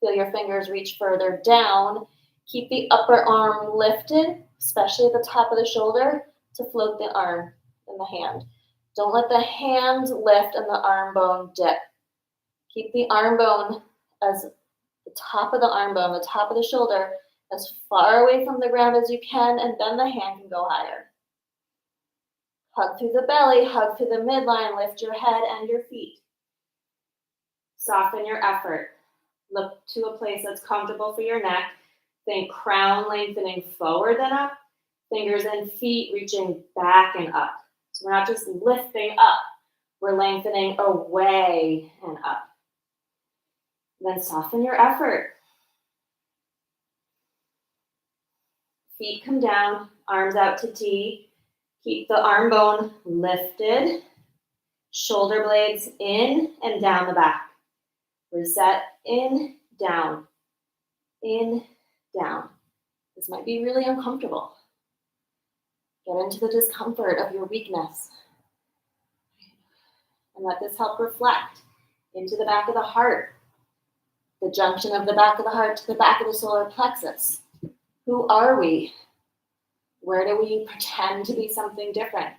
Feel your fingers reach further down. Keep the upper arm lifted, especially at the top of the shoulder, to float the arm and the hand. Don't let the hand lift and the arm bone dip. Keep the arm bone as the top of the arm bone, the top of the shoulder, as far away from the ground as you can, and then the hand can go higher. Hug through the belly, hug through the midline, lift your head and your feet. Soften your effort. Look to a place that's comfortable for your neck. Think crown lengthening forward and up. Fingers and feet reaching back and up. So we're not just lifting up, we're lengthening away and up. Then soften your effort. Feet come down, arms out to T. Keep the arm bone lifted. Shoulder blades in and down the back. Reset, in, down. In, down. This might be really uncomfortable. Get into the discomfort of your weakness. And let this help reflect into the back of the heart, the junction of the back of the heart to the back of the solar plexus. Who are we? Where do we pretend to be something different?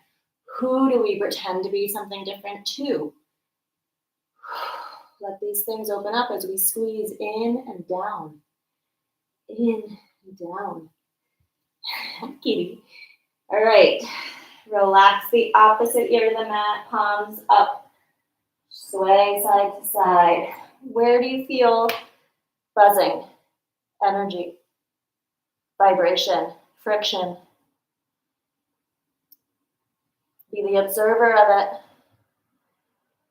Who do we pretend to be something different to? Let these things open up as we squeeze in and down. In and down. Kitty. All right. Relax the opposite ear to the mat. Palms up. Sway side to side. Where do you feel buzzing? Energy. Vibration. Friction. Be the observer of it.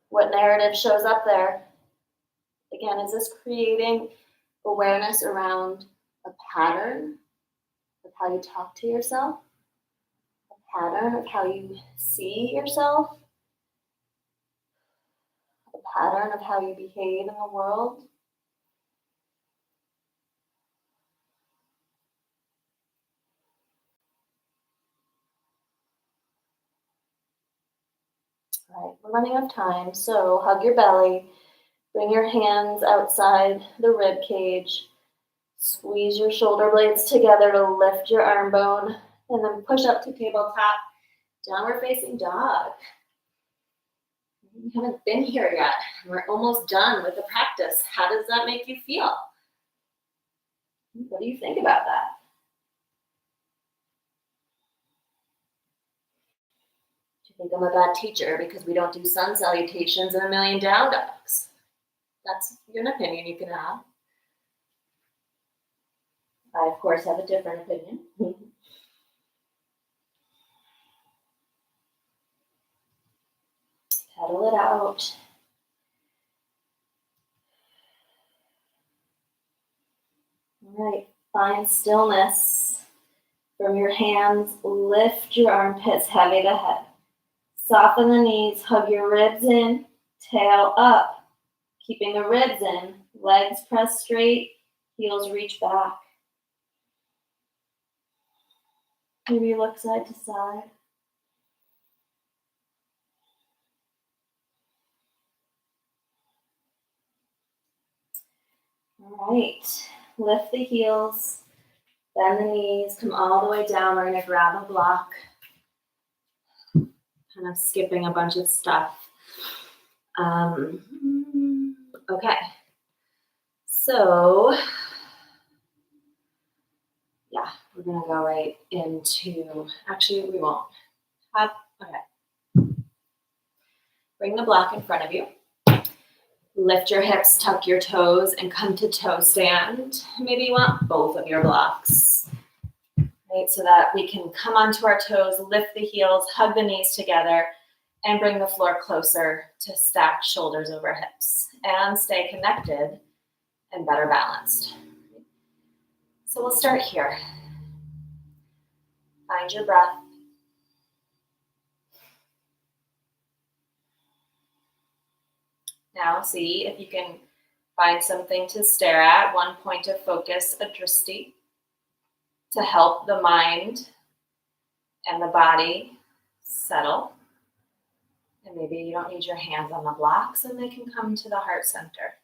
What narrative shows up there? Again, is this creating awareness around a pattern of how you talk to yourself? A pattern of how you see yourself? A pattern of how you behave in the world? All right, we're running out of time, so hug your belly. Bring your hands outside the rib cage. Squeeze your shoulder blades together to lift your arm bone, and then push up to tabletop, downward facing dog. We haven't been here yet. We're almost done with the practice. How does that make you feel? What do you think about that? Do you think I'm a bad teacher because we don't do sun salutations and a million down dogs? That's an opinion you can have. I, of course, have a different opinion. Pedal it out. All right, find stillness. From your hands, lift your armpits heavy to head. Soften the knees, hug your ribs in, tail up. Keeping the ribs in, legs press straight, heels reach back. Maybe look side to side. All right, lift the heels, bend the knees, come all the way down. We're going to grab a block. Kind of skipping a bunch of stuff. Okay. So, yeah, we're going to go right into, actually, we won't. Okay. Bring the block in front of you. Lift your hips, tuck your toes, and come to toe stand. Maybe you want both of your blocks, right? So that we can come onto our toes, lift the heels, hug the knees together, and bring the floor closer to stack shoulders over hips and stay connected and better balanced. So we'll start here. Find your breath. Now see if you can find something to stare at, one point of focus, a drishti, to help the mind and the body settle. And maybe you don't need your hands on the blocks and they can come to the heart center.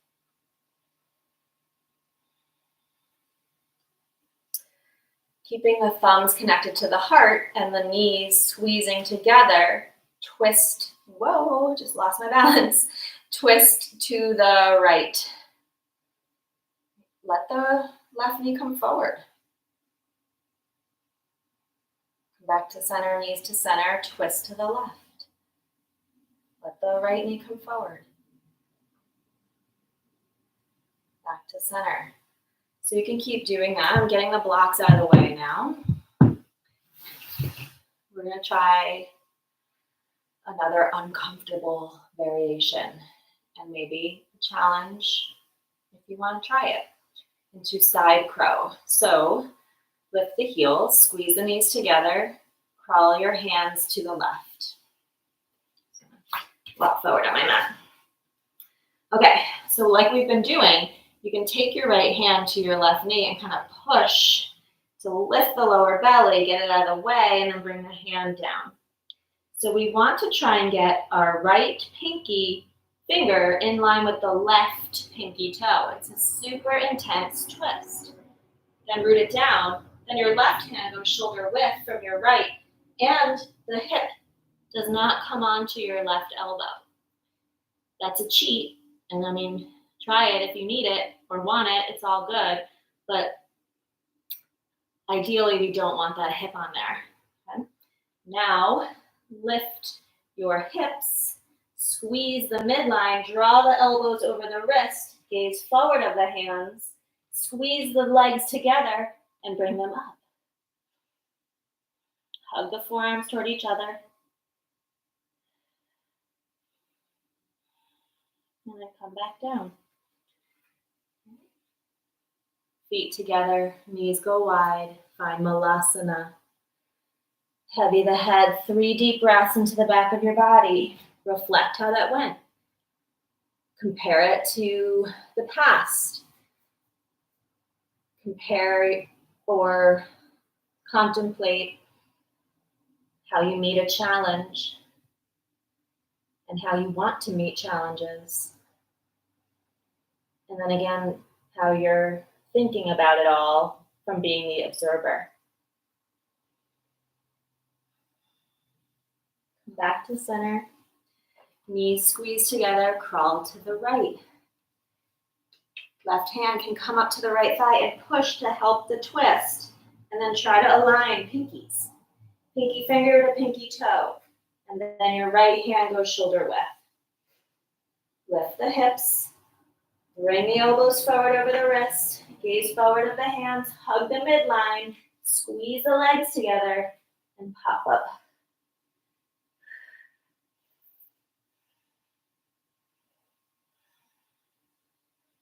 Keeping the thumbs connected to the heart and the knees squeezing together, twist, whoa, just lost my balance. Twist to the right. Let the left knee come forward. Come back to center, knees to center, twist to the left. Let the right knee come forward. Back to center. So you can keep doing that. I'm getting the blocks out of the way now. We're going to try another uncomfortable variation and maybe a challenge if you want to try it into side crow. So lift the heels, squeeze the knees together, crawl your hands to the left. Walk forward on my mat. Okay, so like we've been doing, you can take your right hand to your left knee and kind of push to lift the lower belly, get it out of the way, and then bring the hand down. So we want to try and get our right pinky finger in line with the left pinky toe. It's a super intense twist. Then root it down. Then your left hand goes shoulder width from your right, and the hip does not come onto your left elbow. That's a cheat, and I mean, try it if you need it or want it, it's all good, but ideally we don't want that hip on there. Okay? Now, lift your hips, squeeze the midline, draw the elbows over the wrist, gaze forward of the hands, squeeze the legs together, and bring them up. Hug the forearms toward each other. And then come back down. Feet together, knees go wide, find malasana. Heavy the head, 3 deep breaths into the back of your body. Reflect how that went. Compare it to the past. Compare or contemplate how you meet a challenge and how you want to meet challenges. And then again, how you're thinking about it all from being the observer. Back to center. Knees squeeze together, crawl to the right. Left hand can come up to the right thigh and push to help the twist. And then try to align pinkies. Pinky finger to pinky toe. And then your right hand goes shoulder width. Lift the hips. Bring the elbows forward over the wrist. Gaze forward of the hands. Hug the midline. Squeeze the legs together and pop up.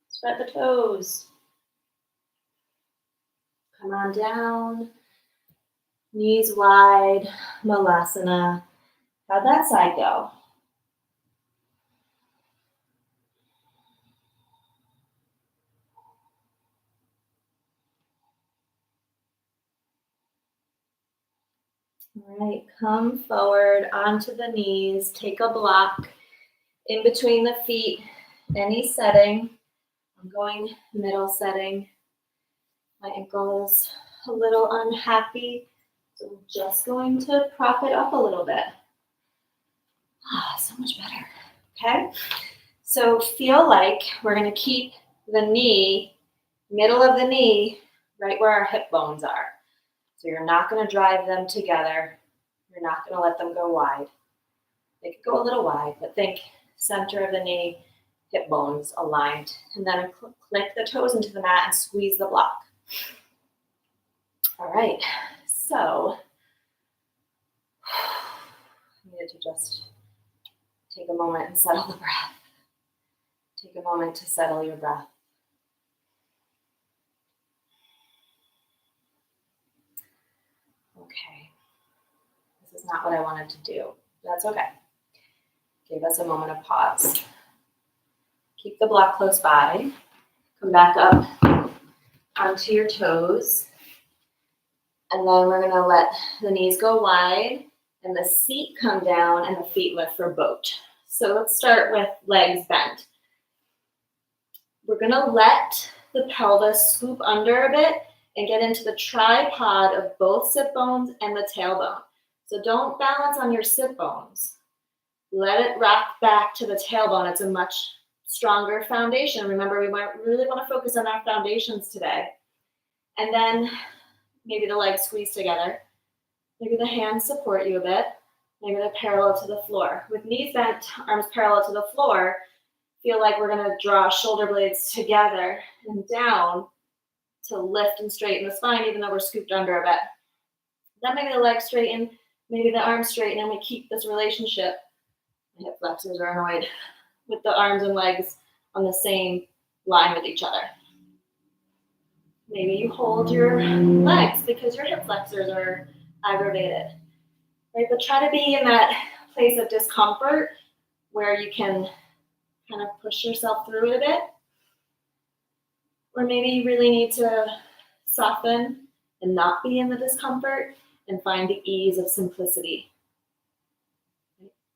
Spread the toes. Come on down. Knees wide. Malasana. How'd that side go? All right, come forward onto the knees. Take a block in between the feet. Any setting. I'm going middle setting. My ankle is a little unhappy, so I'm just going to prop it up a little bit. So much better. Okay, so feel like we're going to keep the knee, middle of the knee, right where our hip bones are. So you're not going to drive them together. You're not going to let them go wide. They could go a little wide, but think center of the knee, hip bones aligned. And then click the toes into the mat and squeeze the block. All right, so I needed to just take a moment and settle the breath. Take a moment to settle your breath. Okay, this is not what I wanted to do. That's okay. Give us a moment of pause. Keep the block close by. Come back up onto your toes. And then we're gonna let the knees go wide and the seat come down and the feet lift for boat. So let's start with legs bent. We're gonna let the pelvis scoop under a bit and get into the tripod of both sit bones and the tailbone. So don't balance on your sit bones. Let it rock back to the tailbone. It's a much stronger foundation. Remember, we really want to focus on our foundations today. And then maybe the legs squeeze together. Maybe the hands support you a bit. Maybe they're parallel to the floor. With knees bent, arms parallel to the floor, feel like we're going to draw shoulder blades together and down to lift and straighten the spine, even though we're scooped under a bit. Then maybe the legs straighten, maybe the arms straighten, and we keep this relationship. My hip flexors are annoyed with the arms and legs on the same line with each other. Maybe you hold your legs because your hip flexors are aggravated, right? But try to be in that place of discomfort where you can kind of push yourself through it a bit. Or maybe you really need to soften and not be in the discomfort and find the ease of simplicity.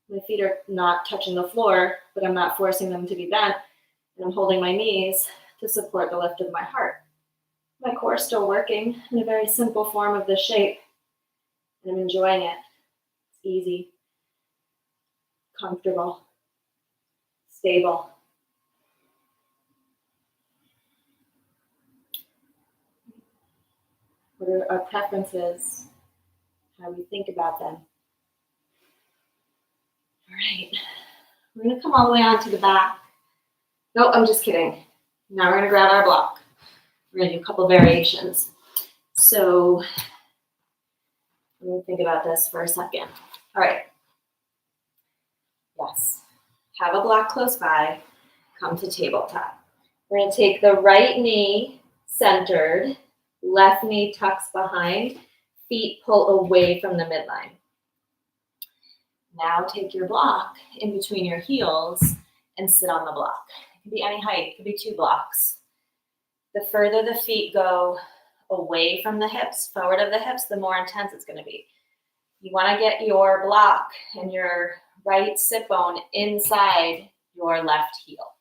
My feet are not touching the floor, but I'm not forcing them to be bent, and I'm holding my knees to support the lift of my heart. My core is still working in a very simple form of this shape, and I'm enjoying it. It's easy, comfortable, stable. What are our preferences? How we think about them. All right, we're going to come all the way onto the back. No, I'm just kidding. Now we're going to grab our block. We're going to do a couple variations. So let me think about this for a second. All right. Yes. Have a block close by. Come to tabletop. We're going to take the right knee centered, left knee tucks behind, feet pull away from the midline. Now take your block in between your heels and sit on the block. It can be any height. It could be 2 blocks. The further the feet go away from the hips, forward of the hips, the more intense it's going to be. You want to get your block and your right sit bone inside your left heel.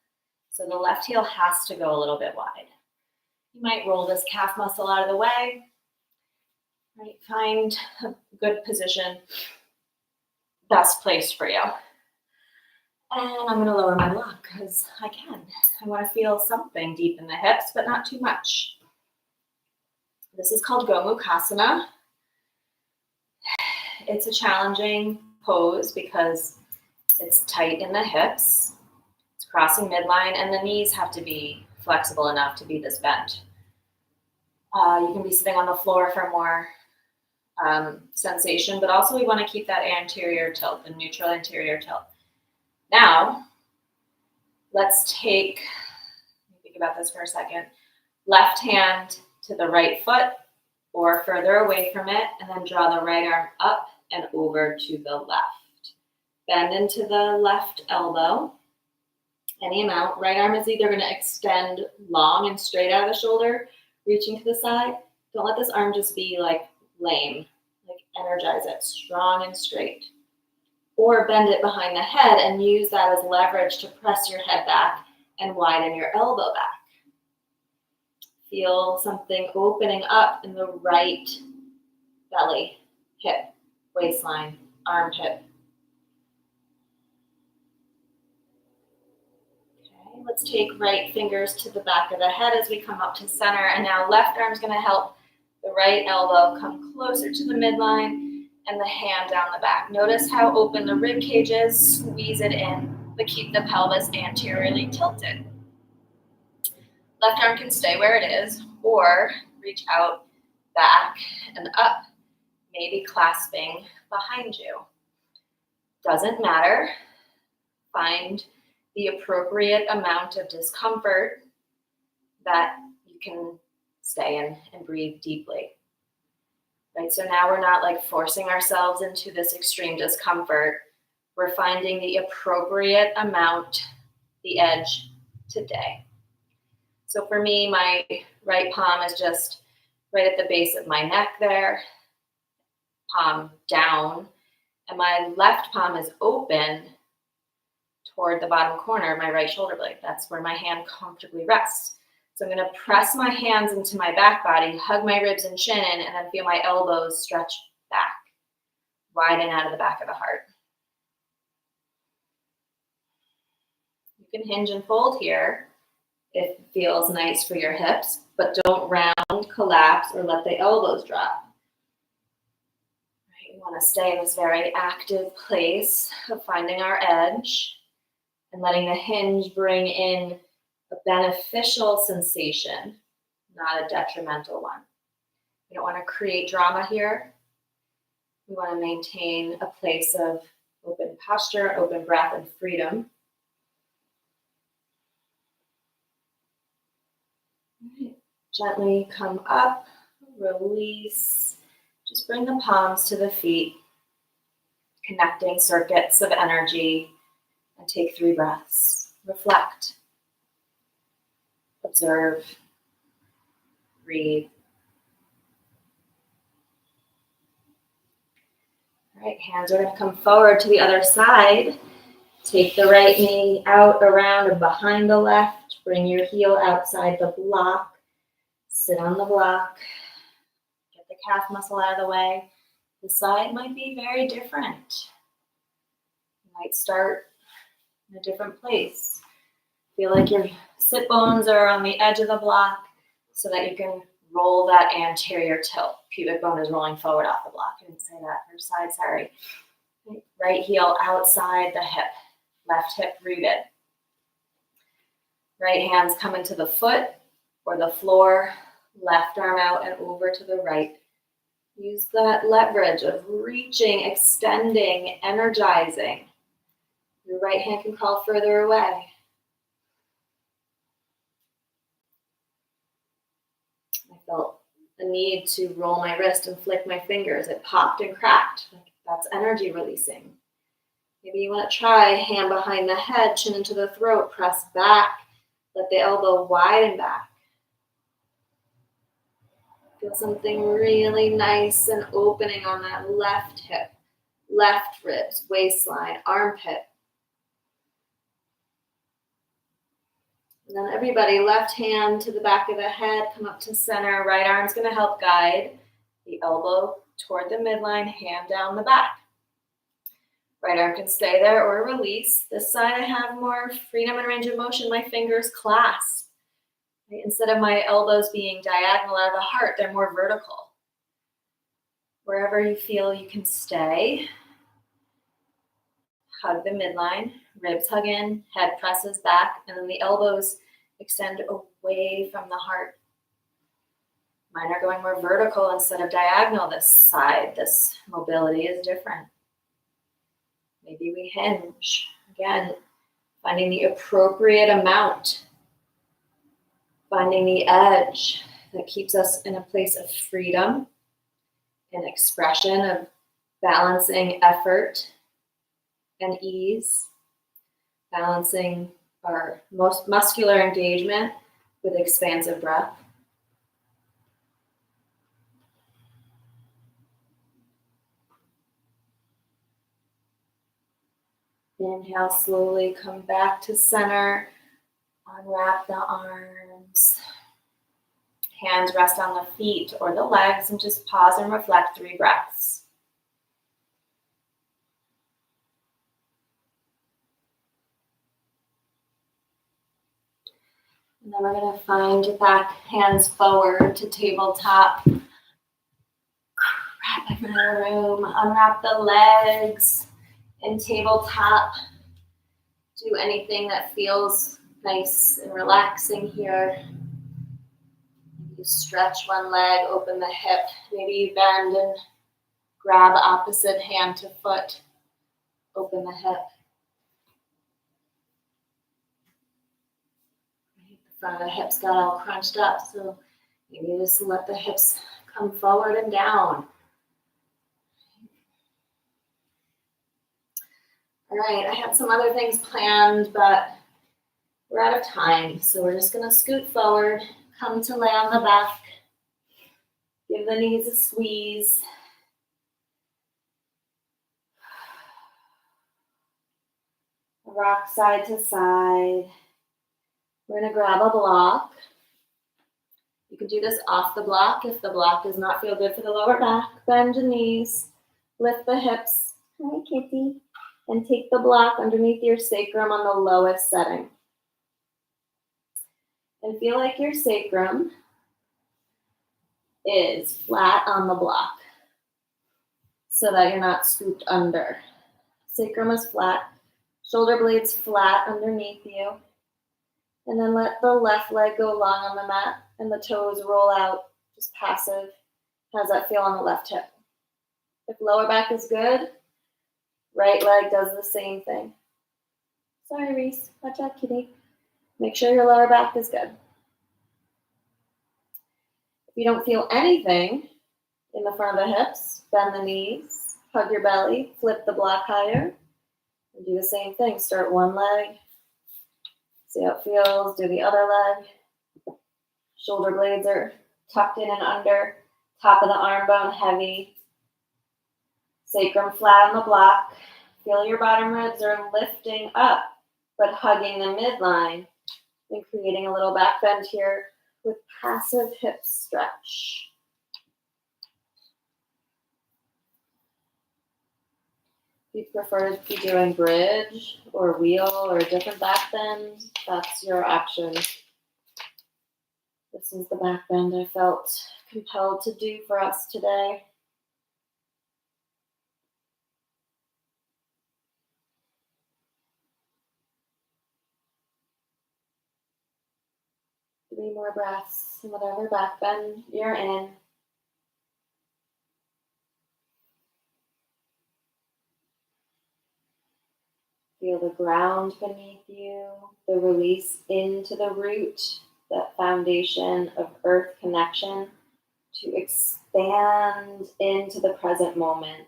So the left heel has to go a little bit wide. You might roll this calf muscle out of the way. Right, find a good position, best place for you. And I'm going to lower my block because I can. I want to feel something deep in the hips, but not too much. This is called Gomukhasana. It's a challenging pose because it's tight in the hips. It's crossing midline, and the knees have to be flexible enough to be this bent. You can be sitting on the floor for more sensation, but also we want to keep that anterior tilt, the neutral anterior tilt. Now, let's think about this for a second. Left hand to the right foot or further away from it, and then draw the right arm up and over to the left. Bend into the left elbow, any amount. Right arm is either going to extend long and straight out of the shoulder, reaching to the side. Don't let this arm just be like lame. Like energize it, strong and straight. Or bend it behind the head and use that as leverage to press your head back and widen your elbow back. Feel something opening up in the right belly, hip, waistline, armpit. Okay, let's take right fingers to the back of the head as we come up to center. And now left arm is going to help the right elbow come closer to the midline and the hand down the back. Notice how open the rib cage is. Squeeze it in, but keep the pelvis anteriorly tilted. Left arm can stay where it is or reach out, back, and up, maybe clasping behind you. Doesn't matter. Find the appropriate amount of discomfort that you can stay in and breathe deeply. Right, so now we're not like forcing ourselves into this extreme discomfort. We're finding the appropriate amount, the edge today. So for me, my right palm is just right at the base of my neck there, palm down, and my left palm is open toward the bottom corner of my right shoulder blade. That's where my hand comfortably rests. So I'm going to press my hands into my back body, hug my ribs and chin in, and then feel my elbows stretch back, widen out of the back of the heart. You can hinge and fold here if it feels nice for your hips, but don't round, collapse, or let the elbows drop. Right, you want to stay in this very active place of finding our edge and letting the hinge bring in a beneficial sensation, not a detrimental one. We don't want to create drama here. We want to maintain a place of open posture, open breath, and freedom. All right. Gently come up, release. Just bring the palms to the feet, connecting circuits of energy, and take 3 breaths. Reflect. Observe. Breathe. All right, hands are going to come forward to the other side. Take the right knee out, around, and behind the left. Bring your heel outside the block. Sit on the block. Get the calf muscle out of the way. The side might be very different. You might start in a different place. Feel like your sit bones are on the edge of the block so that you can roll that anterior tilt. Pubic bone is rolling forward off the block. I didn't say that. Or side, sorry. Right heel outside the hip. Left hip rooted. Right hands come into the foot or the floor. Left arm out and over to the right. Use that leverage of reaching, extending, energizing. Your right hand can crawl further away. I felt a need to roll my wrist and flick my fingers. It popped and cracked. That's energy releasing. Maybe you want to try hand behind the head, chin into the throat, press back. Let the elbow widen back. Feel something really nice and opening on that left hip, left ribs, waistline, armpit. And then everybody, left hand to the back of the head, come up to center. Right arm's going to help guide the elbow toward the midline, hand down the back. Right arm can stay there or release. This side I have more freedom and range of motion. My fingers clasp. Right? Instead of my elbows being diagonal out of the heart, they're more vertical. Wherever you feel you can stay. Hug the midline, ribs hug in, head presses back, and then the elbows extend away from the heart. Mine are going more vertical instead of diagonal this side. This mobility is different. Maybe we hinge. Again, finding the appropriate amount. Finding the edge that keeps us in a place of freedom and expression, of balancing effort and ease, balancing our most muscular engagement with expansive breath. Inhale, slowly come back to center. Unwrap the arms. Hands rest on the feet or the legs and just pause and reflect 3 breaths. And then we're going to find back hands forward to tabletop. Wrap everyone in the room. Unwrap the legs in tabletop. Do anything that feels nice and relaxing here. You stretch one leg, open the hip. Maybe you bend and grab opposite hand to foot. Open the hip. The front of the hips got all crunched up, so maybe just let the hips come forward and down. All right, I had some other things planned, but we're out of time, so we're just going to scoot forward, come to lay on the back, give the knees a squeeze. Rock side to side. We're going to grab a block. You can do this off the block if the block does not feel good for the lower back. Bend the knees, lift the hips. Hi, kitty. And take the block underneath your sacrum on the lowest setting. And feel like your sacrum is flat on the block so that you're not scooped under. Sacrum is flat, shoulder blades flat underneath you. And then let the left leg go long on the mat and the toes roll out, just passive. How's that feel on the left hip? If lower back is good, right leg does the same thing. Sorry, Reese. Watch out, kitty. Make sure your lower back is good. If you don't feel anything in the front of the hips, bend the knees, hug your belly, flip the block higher, and do the same thing. Start one leg, see how it feels, do the other leg. Shoulder blades are tucked in and under, top of the arm bone heavy, sacrum flat on the block. Feel your bottom ribs are lifting up, but hugging the midline and creating a little back bend here with passive hip stretch. If you prefer to be doing bridge or wheel or a different back bend, that's your option. This is the back bend I felt compelled to do for us today. Three more breaths, whatever back bend you're in. Feel the ground beneath you, the release into the root, that foundation of earth connection to expand into the present moment,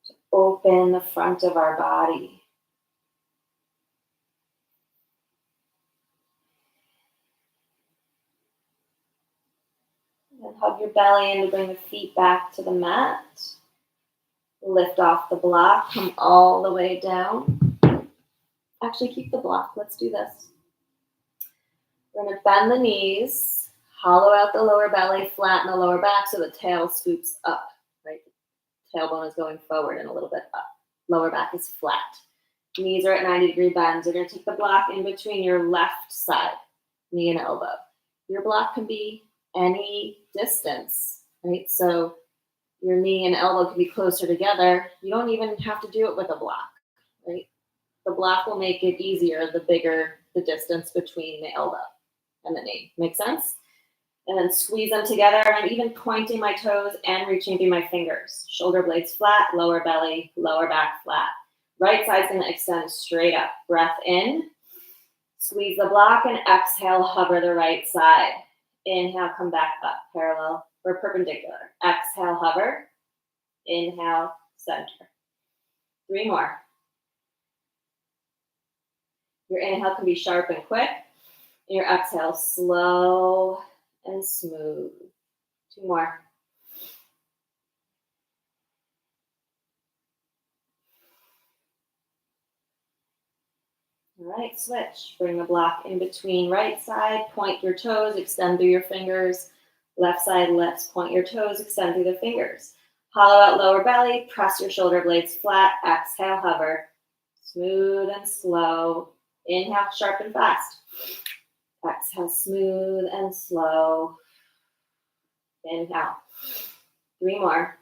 to open the front of our body. And hug your belly in to bring the feet back to the mat. Lift off the block, come all the way down. Actually, keep the block. Let's do this. We're going to bend the knees, hollow out the lower belly, flatten the lower back so the tail scoops up, right? The tailbone is going forward and a little bit up. Lower back is flat. Knees are at 90-degree bends. You're going to take the block in between your left side, knee and elbow. Your block can be any distance, right? So your knee and elbow can be closer together. You don't even have to do it with a block, right? The block will make it easier the bigger the distance between the elbow and the knee. Make sense? And then squeeze them together. And I'm even pointing my toes and reaching through my fingers. Shoulder blades flat, lower belly, lower back flat. Right side's going to extend straight up. Breath in. Squeeze the block and exhale, hover the right side. Inhale, come back up, parallel or perpendicular. Exhale, hover. Inhale, center. 3 more. Your inhale can be sharp and quick. Your exhale, slow and smooth. 2 more. All right, switch. Bring the block in between right side. Point your toes, extend through your fingers. Left side lifts. Point your toes, extend through the fingers. Hollow out lower belly. Press your shoulder blades flat. Exhale, hover. Smooth and slow. Inhale, sharp and fast. Exhale, smooth and slow. Inhale. 3 more.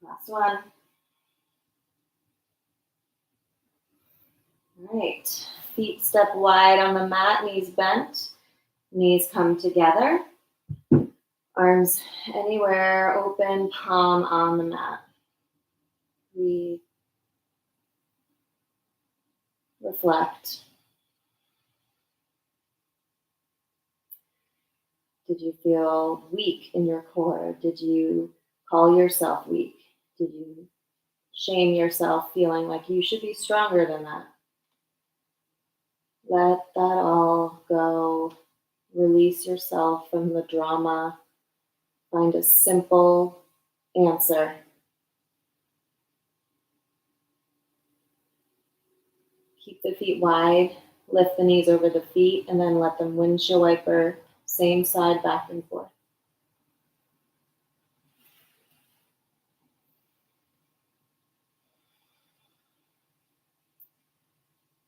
Last one. All right. Feet step wide on the mat, knees bent. Knees come together. Arms anywhere, open, palm on the mat. Breathe. Reflect. Did you feel weak in your core? Did you call yourself weak? Did you shame yourself feeling like you should be stronger than that? Let that all go. Release yourself from the drama. Find a simple answer. Keep the feet wide. Lift the knees over the feet and then let them windshield wiper, same side back and forth.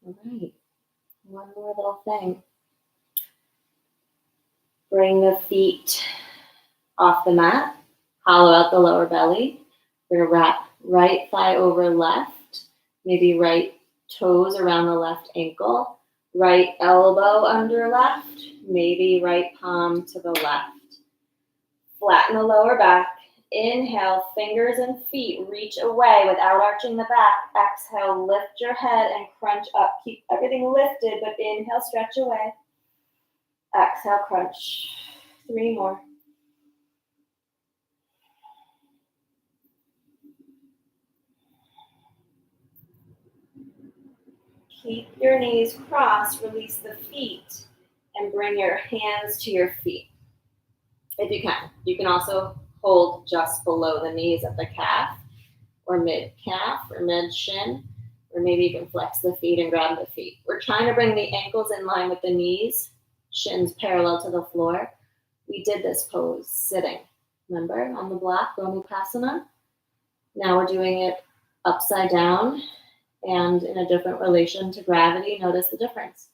All right. One more little thing. Bring the feet off the mat. Hollow out the lower belly. We're going to wrap right thigh over left, maybe right toes around the left ankle, right elbow under left, maybe right palm to the left. Flatten the lower back. Inhale, fingers and feet reach away without arching the back. Exhale, lift your head and crunch up. Keep everything lifted, but inhale, stretch away. Exhale, crunch. 3 more. Keep your knees crossed, release the feet, and bring your hands to your feet. If you can. You can also hold just below the knees at the calf, or mid-calf, or mid-shin, or maybe you can flex the feet and grab the feet. We're trying to bring the ankles in line with the knees, shins parallel to the floor. We did this pose sitting, remember, on the block, Gomukhasana. Now we're doing it upside down and in a different relation to gravity. Notice the difference.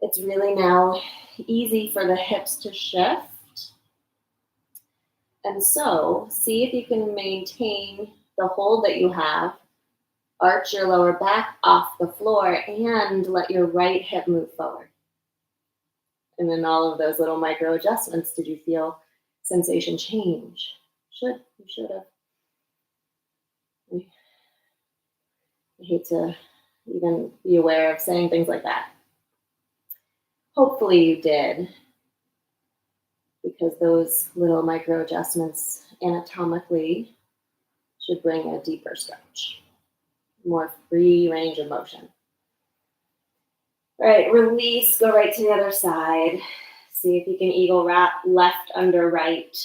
It's really now easy for the hips to shift. And so, see if you can maintain the hold that you have, arch your lower back off the floor, and let your right hip move forward. And then all of those little micro adjustments, did you feel sensation change? You should have. I hate to even be aware of saying things like that. Hopefully you did, because those little micro adjustments anatomically should bring a deeper stretch, more free range of motion. All right, release, go right to the other side. See if you can eagle wrap left under right.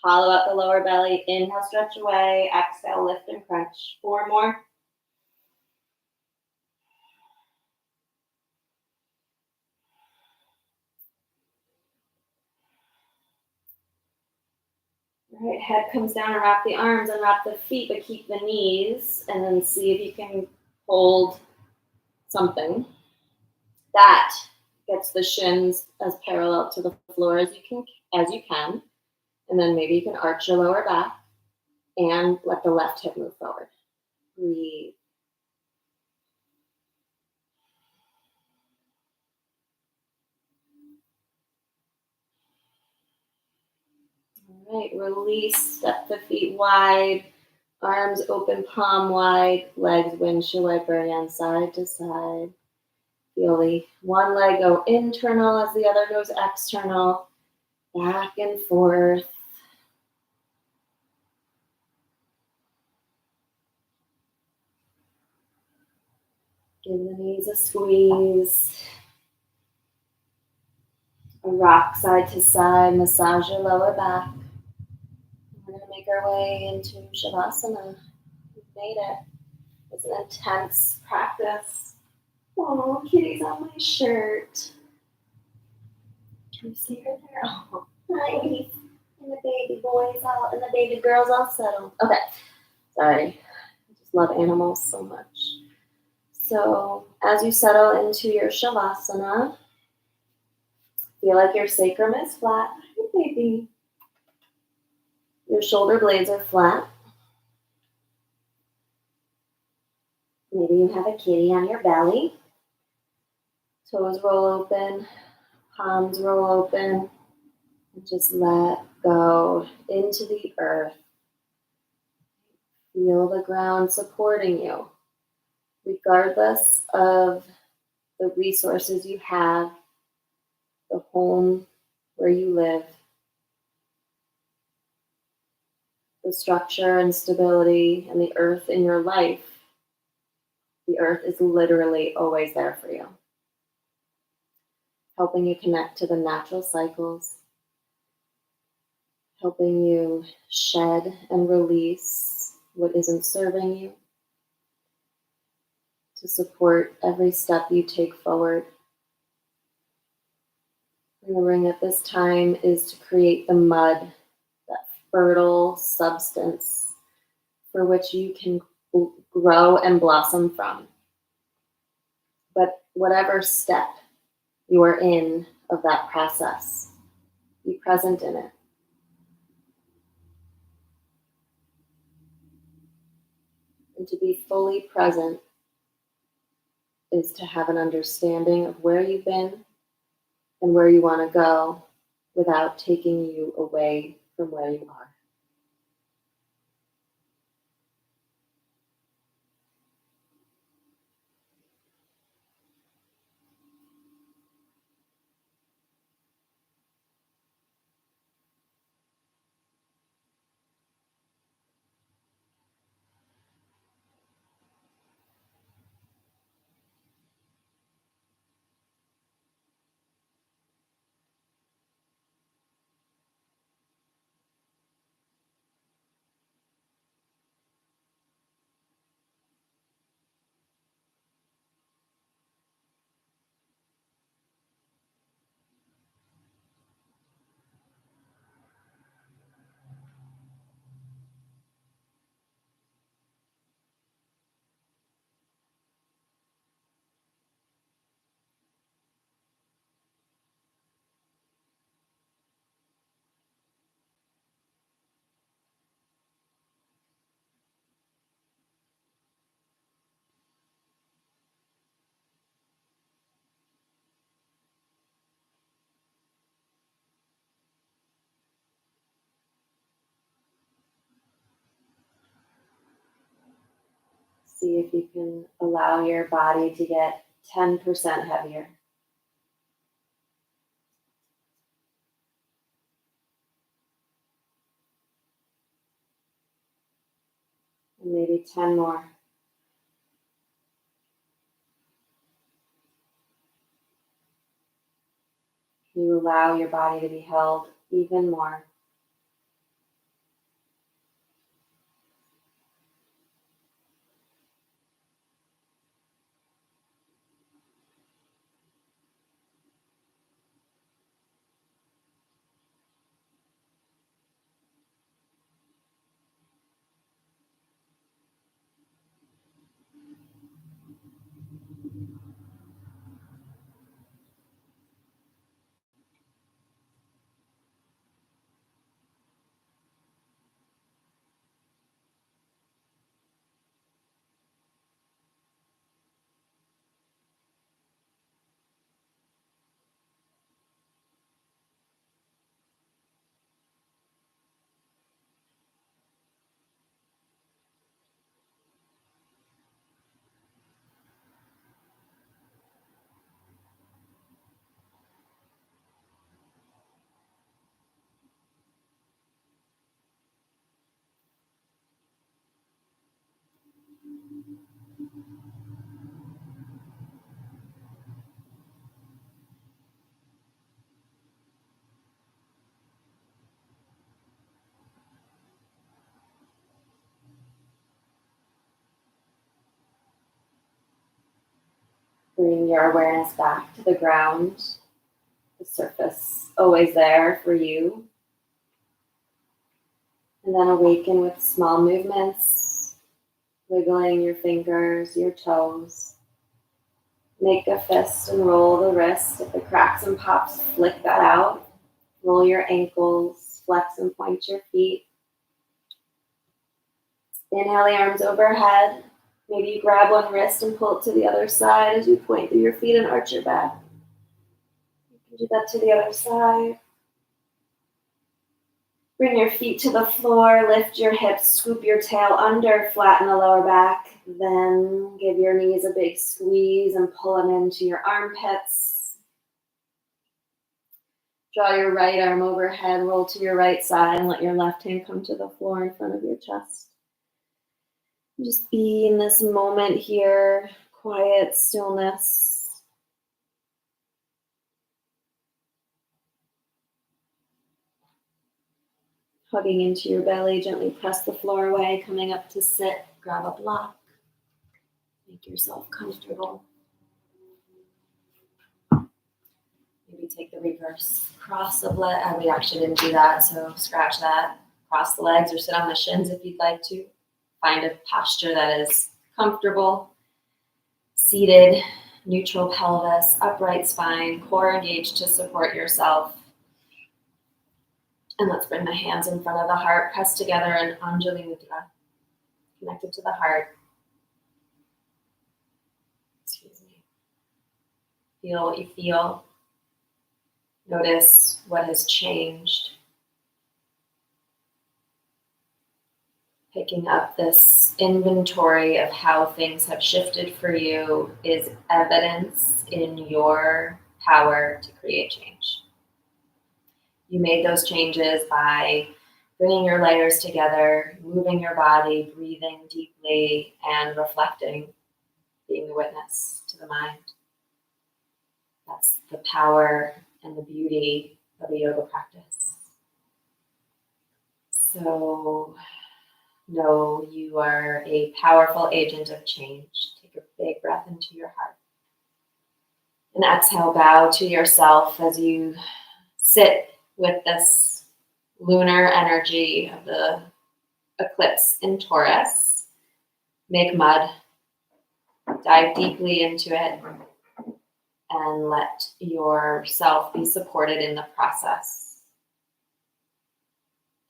Hollow out the lower belly, inhale, stretch away, exhale, lift and crunch. 4 more. All right, head comes down and wrap the arms and wrap the feet, but keep the knees, and then see if you can hold something that gets the shins as parallel to the floor as you can, and then maybe you can arch your lower back and let the left hip move forward. Breathe. All right, release, step the feet wide, arms open, palm wide, legs windshield wiper and side to side. Feel the one leg go internal as the other goes external, back and forth. Give the knees a squeeze. A rock side to side, massage your lower back. We're going to make our way into Shavasana. We've made it. It's an intense practice. Oh, kitty's on my shirt. Can you see her there? Oh, nice. And the baby boys all, and the baby girls all settled. Okay, sorry. I just love animals so much. So as you settle into your Shavasana, feel like your sacrum is flat. Hi, baby. Your shoulder blades are flat. Maybe you have a kitty on your belly. Toes roll open, palms roll open, and just let go into the earth. Feel the ground supporting you, regardless of the resources you have, the home where you live, the structure and stability and the earth in your life. The earth is literally always there for you, helping you connect to the natural cycles, helping you shed and release what isn't serving you, to support every step you take forward. Remembering that this time is to create the mud, that fertile substance for which you can grow and blossom from. But whatever step you are in of that process, be present in it. And to be fully present is to have an understanding of where you've been and where you want to go without taking you away from where you are. See if you can allow your body to get 10% heavier. And maybe 10 more. You allow your body to be held even more. Bring your awareness back to the ground, the surface always there for you. And then awaken with small movements, wiggling your fingers, your toes. Make a fist and roll the wrist. If it cracks and pops, flick that out. Roll your ankles, flex and point your feet. Inhale the arms overhead. Maybe you grab one wrist and pull it to the other side as you point through your feet and arch your back. You can do that to the other side. Bring your feet to the floor, lift your hips, scoop your tail under, flatten the lower back. Then give your knees a big squeeze and pull them into your armpits. Draw your right arm overhead, roll to your right side, and let your left hand come to the floor in front of your chest. Just be in this moment here, quiet stillness. Hugging into your belly, gently press the floor away, coming up to sit, grab a block. Make yourself comfortable. Maybe take the reverse. Cross the leg. We actually didn't do that, so scratch that. Cross the legs or sit on the shins if you'd like to. Find a posture that is comfortable. Seated, neutral pelvis, upright spine, core engaged to support yourself. And let's bring the hands in front of the heart, press together in Anjali Mudra. Connected to the heart. Feel what you feel. Notice what has changed. Picking up this inventory of how things have shifted for you is evidence in your power to create change. You made those changes by bringing your layers together, moving your body, breathing deeply, and reflecting, being the witness to the mind. That's the power and the beauty of a yoga practice. So know you are a powerful agent of change. Take a big breath into your heart. And exhale, bow to yourself as you sit with this lunar energy of the eclipse in Taurus. Make mud. Dive deeply into it. And let yourself be supported in the process.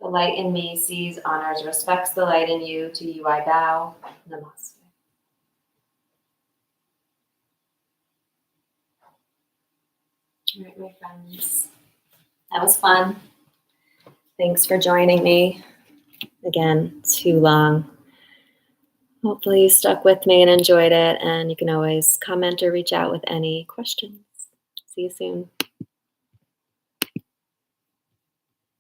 The light in me sees, honors, respects the light in you. To you I bow. Namaste. All right, my friends. That was fun. Thanks for joining me. Again, too long. Hopefully you stuck with me and enjoyed it. And you can always comment or reach out with any questions. See you soon.